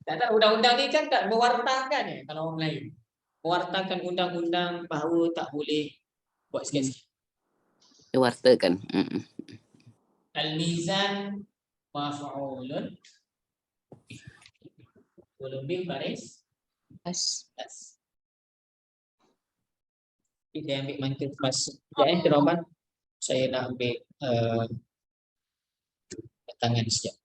Tak ada undang-undang ni kan tak mewartakan kalau orang Melayu. Mewartakan undang-undang bahawa tak boleh buat sikit-sikit. Diwartakan. Al-mizan maf'ulun lebih baris kita ambil mantul pas teroban. Saya nak ambil tangan sekejap.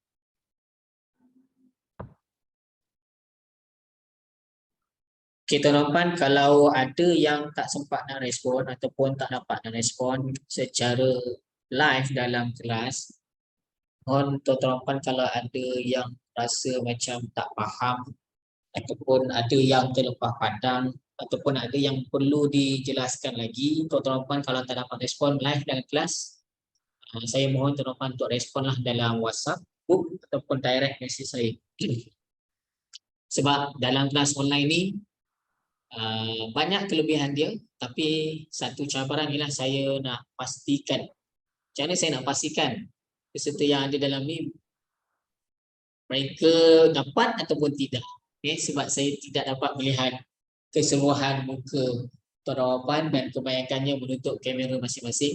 Kita nampak kalau ada yang tak sempat nak respon ataupun tak dapat nak respon secara live dalam kelas, mohon tuan-tuan kalau ada yang rasa macam tak faham ataupun ada yang terlepas pandang ataupun ada yang perlu dijelaskan lagi, tuan-tuan kalau tak dapat respon live dalam kelas, saya mohon tuan-tuan untuk responlah dalam WhatsApp group ataupun direct message saya. Sebab dalam kelas online ni banyak kelebihan dia, tapi satu cabaran ialah saya nak pastikan. Macam mana saya nak pastikan peserta yang ada dalam ni mereka dapat ataupun tidak. Sebab saya tidak dapat melihat keseluruhan muka tuan-tuan dan kebanyakannya menutup kamera masing-masing.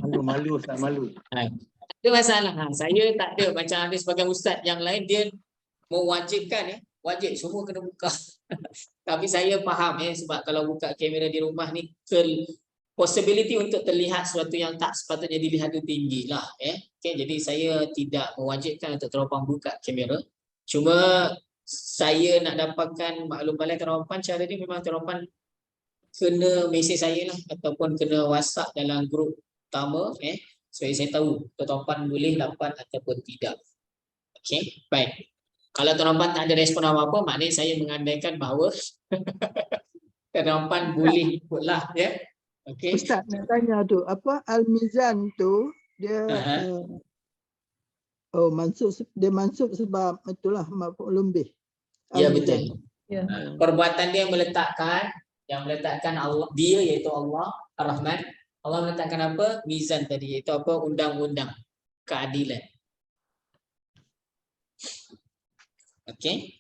Malu, tak malu. Itu masalah. Saya tak ada macam ada sebagian ustaz yang lain dia mewajibkan wajib semua kena buka. Tapi saya faham sebab kalau buka kamera di rumah ni possibility untuk terlihat sesuatu yang tak sepatutnya dilihat itu tinggi lah. Okay, jadi saya tidak mewajibkan untuk teropang buka kamera. Cuma saya nak dapatkan maklum balik teropang, cara ni memang teropang kena mesej saya lah ataupun kena WhatsApp dalam grup utama supaya saya tahu teropang boleh dapat ataupun tidak. Okay, baik. Kalau teropang tak ada respon apa-apa, maknanya saya mengandaikan bahawa teropang boleh ikutlah Okay. Ustaz nak tanya tu, apa al-mizan tu dia mansub sebab itulah maf'ulun bih. Ya betul. Ya. Perbuatan dia yang meletakkan Allah, dia iaitu Allah Ar-Rahman. Allah meletakkan apa? Mizan tadi, iaitu apa? Undang-undang keadilan. Okey.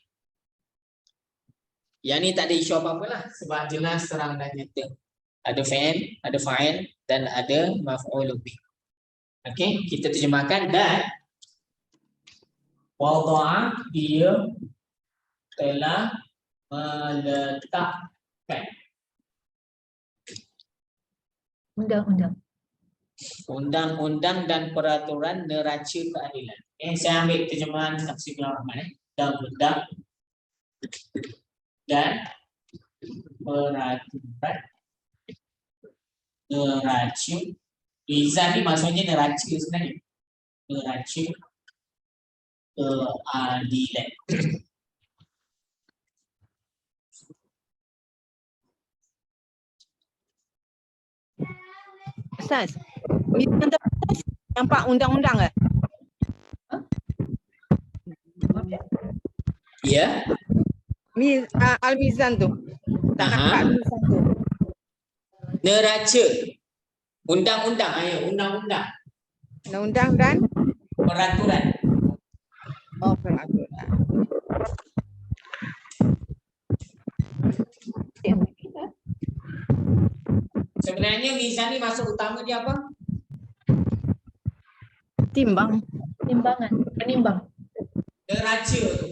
Yang ni tak ada isu apa-apa lah sebab jelas terang dan nyata. Ada fi'il, ada fa'il dan ada maf'ul bih. Okey, kita terjemahkan dan wada'ah dia telah meletakkan undang-undang dan peraturan neraca keadilan. Saya ambil terjemahan Tafsirul Rahman. Undang-undang dan peraturan neraca. Mizan ni maksudnya neraca sebenarnya. Neraca keadilan. Ustaz, mizan tu nampak undang-undang ke? Ya. Al-Mizan tu. Tak nampak Al-Mizan tu. Neraca. Undang-undang, undang-undang. Undang-undang dan Peraturan. peraturan. Sebenarnya mizan ni maksud utama dia apa? Timbang. Timbangan, penimbang. Neraca tu.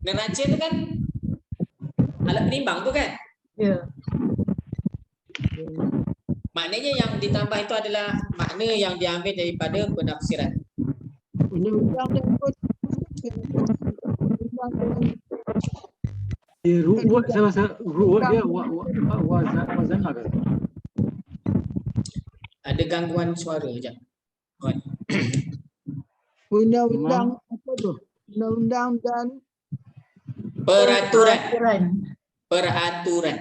Neraca tu kan alat penimbang tu kan? Ya. Maknanya yang ditambah itu adalah makna yang diambil daripada penafsiran. Undang-undang dan Ruwet saya rasa ruwet dia wazanah ke? Ada gangguan suara sekejap. undang-undang apa tu? Undang-undang dan Peraturan. peraturan.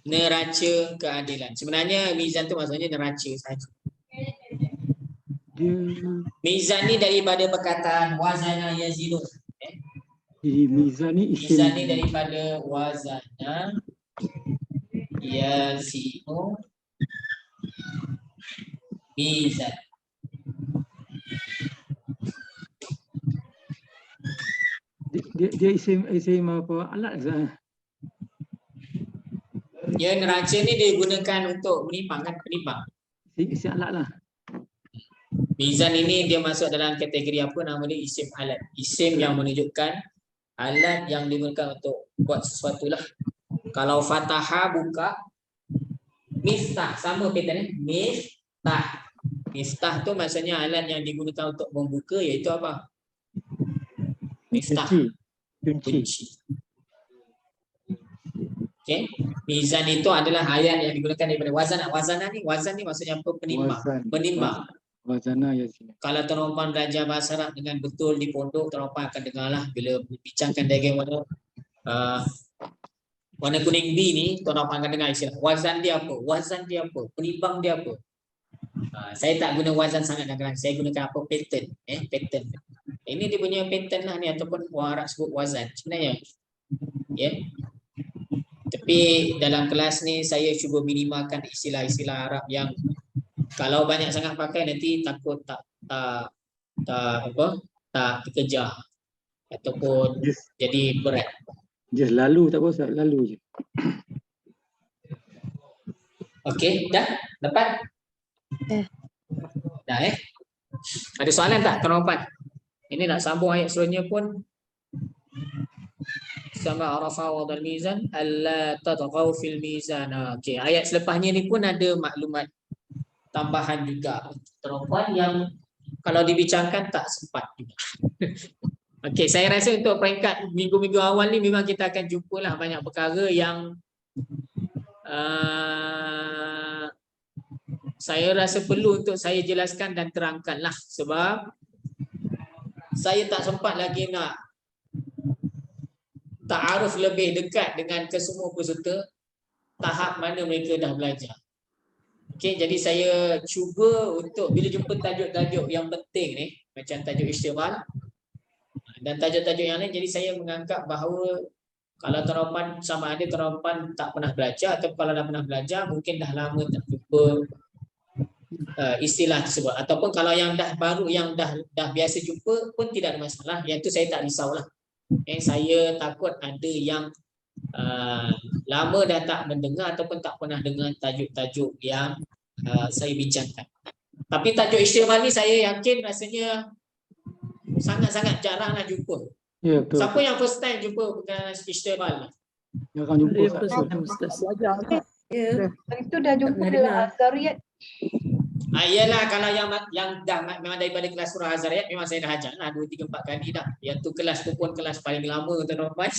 Neraca keadilan. Sebenarnya mizan tu maksudnya neraca saja. Mizan ni daripada perkataan wazana yazinu. Jadi mizan ni Mizan ni daripada wazana yazinu. Mizan. dia isim apa alat ke? Ya, neraca ni digunakan untuk menimbang kan, penimbang. Isim alat lah. Mizan ini dia masuk dalam kategori apa nama dia, isim alat. Isim yang menunjukkan alat yang digunakan untuk buat sesuatu lah. Kalau fataha buka, miftah sama pattern ni, miftah. Miftah tu maksudnya alat yang digunakan untuk membuka, iaitu apa? Miftah. Kunci. Okey. Mizan itu adalah ayat yang digunakan daripada wazan. Wazan ni maksudnya apa? Penimbang. Menimbang. Wazana yazinu. Kalau tuan-tuan belajar bahasa Arab dengan betul di pondok, tuan-tuan akan dengarlah bila bincangkan diagram warna kuning B ni, tuan-tuan akan dengar istilah wazan dia apa? Wazan dia apa? Penimbang dia apa? Saya tak guna wazan sangat kadang-kadang. Saya gunakan apa? Pattern. Pattern. Ini dia punya pattern lah ni, ataupun orang Arab sebut wazan sebenarnya. Ya. Tapi dalam kelas ni saya cuba minimalkan istilah-istilah Arab yang kalau banyak sangat pakai nanti takut tak terkejar ataupun jadi berat. Just lalu tak apa Ustaz, lalu je. Okey, dah? Dapat? Dah Ada soalan tak tuan-tuan? Ini nak sambung ayat seterusnya pun. Sama arafa wa dal mizan alla tatghaw fil mizan. Okey, ayat selepasnya ni pun ada maklumat tambahan juga tuan-tuan yang kalau dibincangkan tak sempat juga. Okey, saya rasa untuk peringkat minggu-minggu awal ni memang kita akan jumpalah banyak perkara yang saya rasa perlu untuk saya jelaskan dan terangkanlah, sebab saya tak sempat lagi nak ta'aruf lebih dekat dengan kesemua peserta tahap mana mereka dah belajar. Okey, jadi saya cuba untuk bila jumpa tajuk-tajuk yang penting ni, macam tajuk istighfar dan tajuk-tajuk yang lain, jadi saya menganggap bahawa kalau tuan-tuan sama ada tuan-tuan tak pernah belajar atau kalau dah pernah belajar mungkin dah lama tak jumpa istilah tersebut, ataupun kalau yang dah baru yang dah biasa jumpa pun tidak ada masalah, yang tu saya tak risaulah. Saya takut ada yang lama dah tak mendengar ataupun tak pernah dengar tajuk-tajuk yang saya bincangkan. Tapi tajuk istighfar ni saya yakin rasanya sangat-sangat jaranglah jumpa. Ya, betul. Siapa yang first time jumpa perkataan istighfar? Jangan jumpa Ustaz. Belajar. Ya. Hari tu dah jumpa pernah dengar. Zariyat. Iyalah kalau yang dah memang daripada kelas surah Az-Zariyat memang saya dah ajar lah 2, 3, 4 kali dah. Yang tu kelas tu pun kelas paling lama tuan-tuan.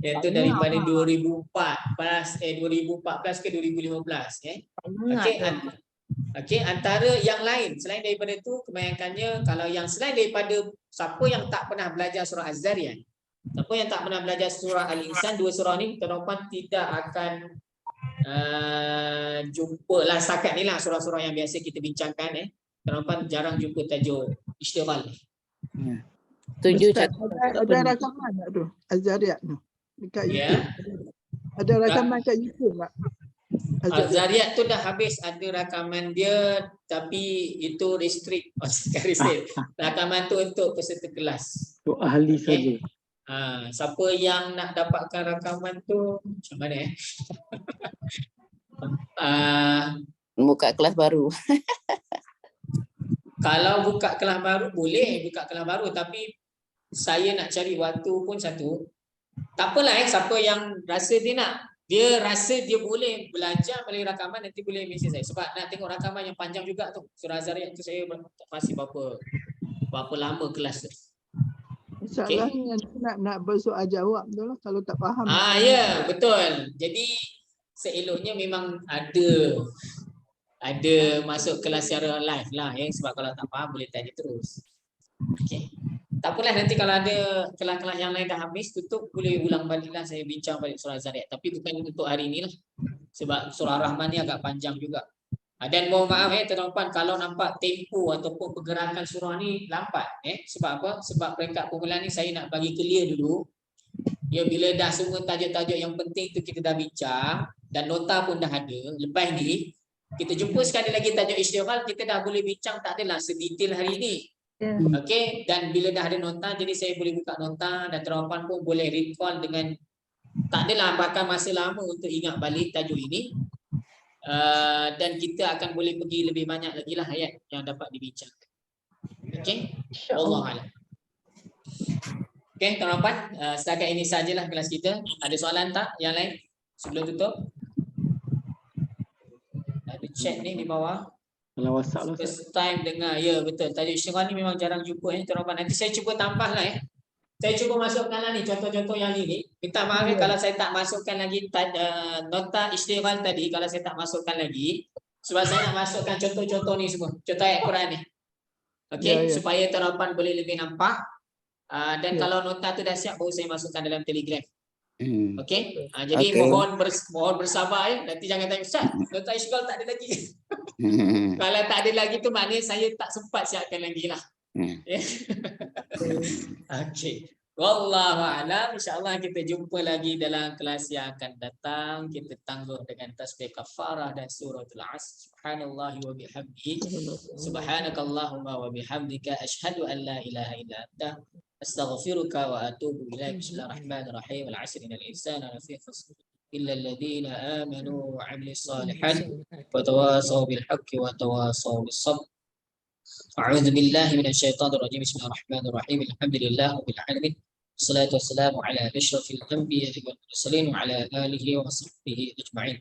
Iaitu daripada 2014 ke 2015 Okey. Okey, antara yang lain selain daripada tu kebanyakannya kalau yang selain daripada siapa yang tak pernah belajar surah Az-Zariyat, siapa yang tak pernah belajar surah Al-Insan, 2 surah ni tuan-tuan tidak akan jumpa lah setakat ni lah surah-surah yang biasa kita bincangkan tuan-tuan jarang jumpa tajuk Istighfar. Ustaz, ada rakaman tak tu Az-Zariyat tu dekat YouTube? Ada rakaman kat YouTube tak? Az-Zariyat tu dah habis ada rakaman dia tapi itu restrict. Rakaman tu untuk peserta kelas. Untuk ahli saja. Siapa yang nak dapatkan rakaman tu macam mana Buka kelas baru. Kalau buka kelas baru boleh buka kelas baru tapi saya nak cari waktu pun satu. Tak apalah siapa yang rasa dia rasa dia boleh belajar melalui rakaman nanti boleh mesej saya sebab nak tengok rakaman yang panjang juga tu. Surah Az-Zariyat tu saya masih berapa lama kelas tu. Masalahnya nak bersoal jawab tu lah kalau tak faham. Ya, betul. Jadi seeloknya memang ada masuk kelas secara live lah sebab kalau tak faham boleh tanya terus. Okey. Tak apalah nanti kalau ada kelas-kelas yang lain dah habis tutup boleh ulang baliklah saya bincang balik surah Az-Zariyat tapi bukan untuk hari inilah. Sebab surah Rahman ni agak panjang juga. Dan mohon maaf tuan-tuan kalau nampak tempo ataupun pergerakan surah ni lambat sebab apa? Sebab peringkat permulaan ni saya nak bagi clear dulu. Bila dah semua tajuk-tajuk yang penting tu kita dah bincang dan nota pun dah ada. Lepas ni kita jumpa sekali lagi tajuk Istighfar, kita dah boleh bincang tak adalah sedetail hari ni. Okey, dan bila dah ada nota jadi saya boleh buka nota dan tuan-tuan pun boleh recall dengan tak adalah bahkan masa lama untuk ingat balik tajuk ini. Dan kita akan boleh pergi lebih banyak lagi lah ayat yang dapat dibincangkan. Okey, wallahualam. Okey, tuan-tuan, setakat ini sajalah kelas kita. Ada soalan tak yang lain sebelum tutup? Ada chat ni di bawah. Kalau WhatsApp lah. First time dengar. Ya, betul. Tajuk Istighfar ni memang jarang jumpa tuan-tuan. Nanti saya cuba tambah lah Saya cuba masukkan lah ni contoh-contoh yang ni. Minta maaf kalau saya tak masukkan lagi nota Istighfar tadi, kalau saya tak masukkan lagi sebab saya nak masukkan contoh-contoh ni semua. Contoh ayat Quran ni. Okey, supaya tuan-tuan boleh lebih nampak. Dan kalau nota tu dah siap baru saya masukkan dalam Telegram. Okey. Jadi mohon bersabar nanti jangan tanya Ustaz, nota Istighfar tak ada lagi. Kalau tak ada lagi tu maknanya saya tak sempat siapkan lagi lah. Okey. Wallahu a'lam. Insya-Allah kita jumpa lagi dalam kelas yang akan datang. Kita tangguh dengan tasbih kafarah dan suratul Asr. Subhanallahi wa bihamdihi. Subhanakallahumma wa bihamdika asyhadu an la ilaha illa anta astaghfiruka wa atubu ilaik. Bismillahirrahmanirrahim. Wal 'asri innal insana lafi khusr illa alladhina amanu wa 'amilus solihat wa tawasaw bil haqqi wa tawasaw bis sabr. أعوذ بالله من الشيطان الرجيم بسم الله الرحمن الرحيم الحمد لله رب العالمين والصلاة والسلام على أشرف الأنبياء والمرسلين وعلى آله وصحبه أجمعين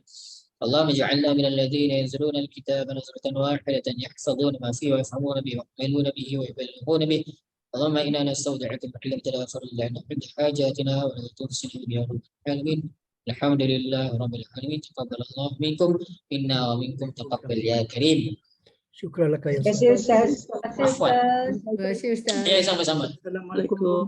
اللهم اجعلنا من الذين ينزلون الكتاب نزلة واحدة يحفظون ما فيه ويفهمون به ويعملون به ويبلغون به اللهم إنا نستودعك ما علمتنا فرد لنا عند حاجاتنا ولا تفسد يا رب العالمين الحمد لله رب العالمين تقبل الله منكم منا ومنكم تقبل يا كريم. Syukran laka ya Terima kasih Ustaz. Afwan. Terima kasih Ustaz. Ya, sama-sama. Assalamualaikum.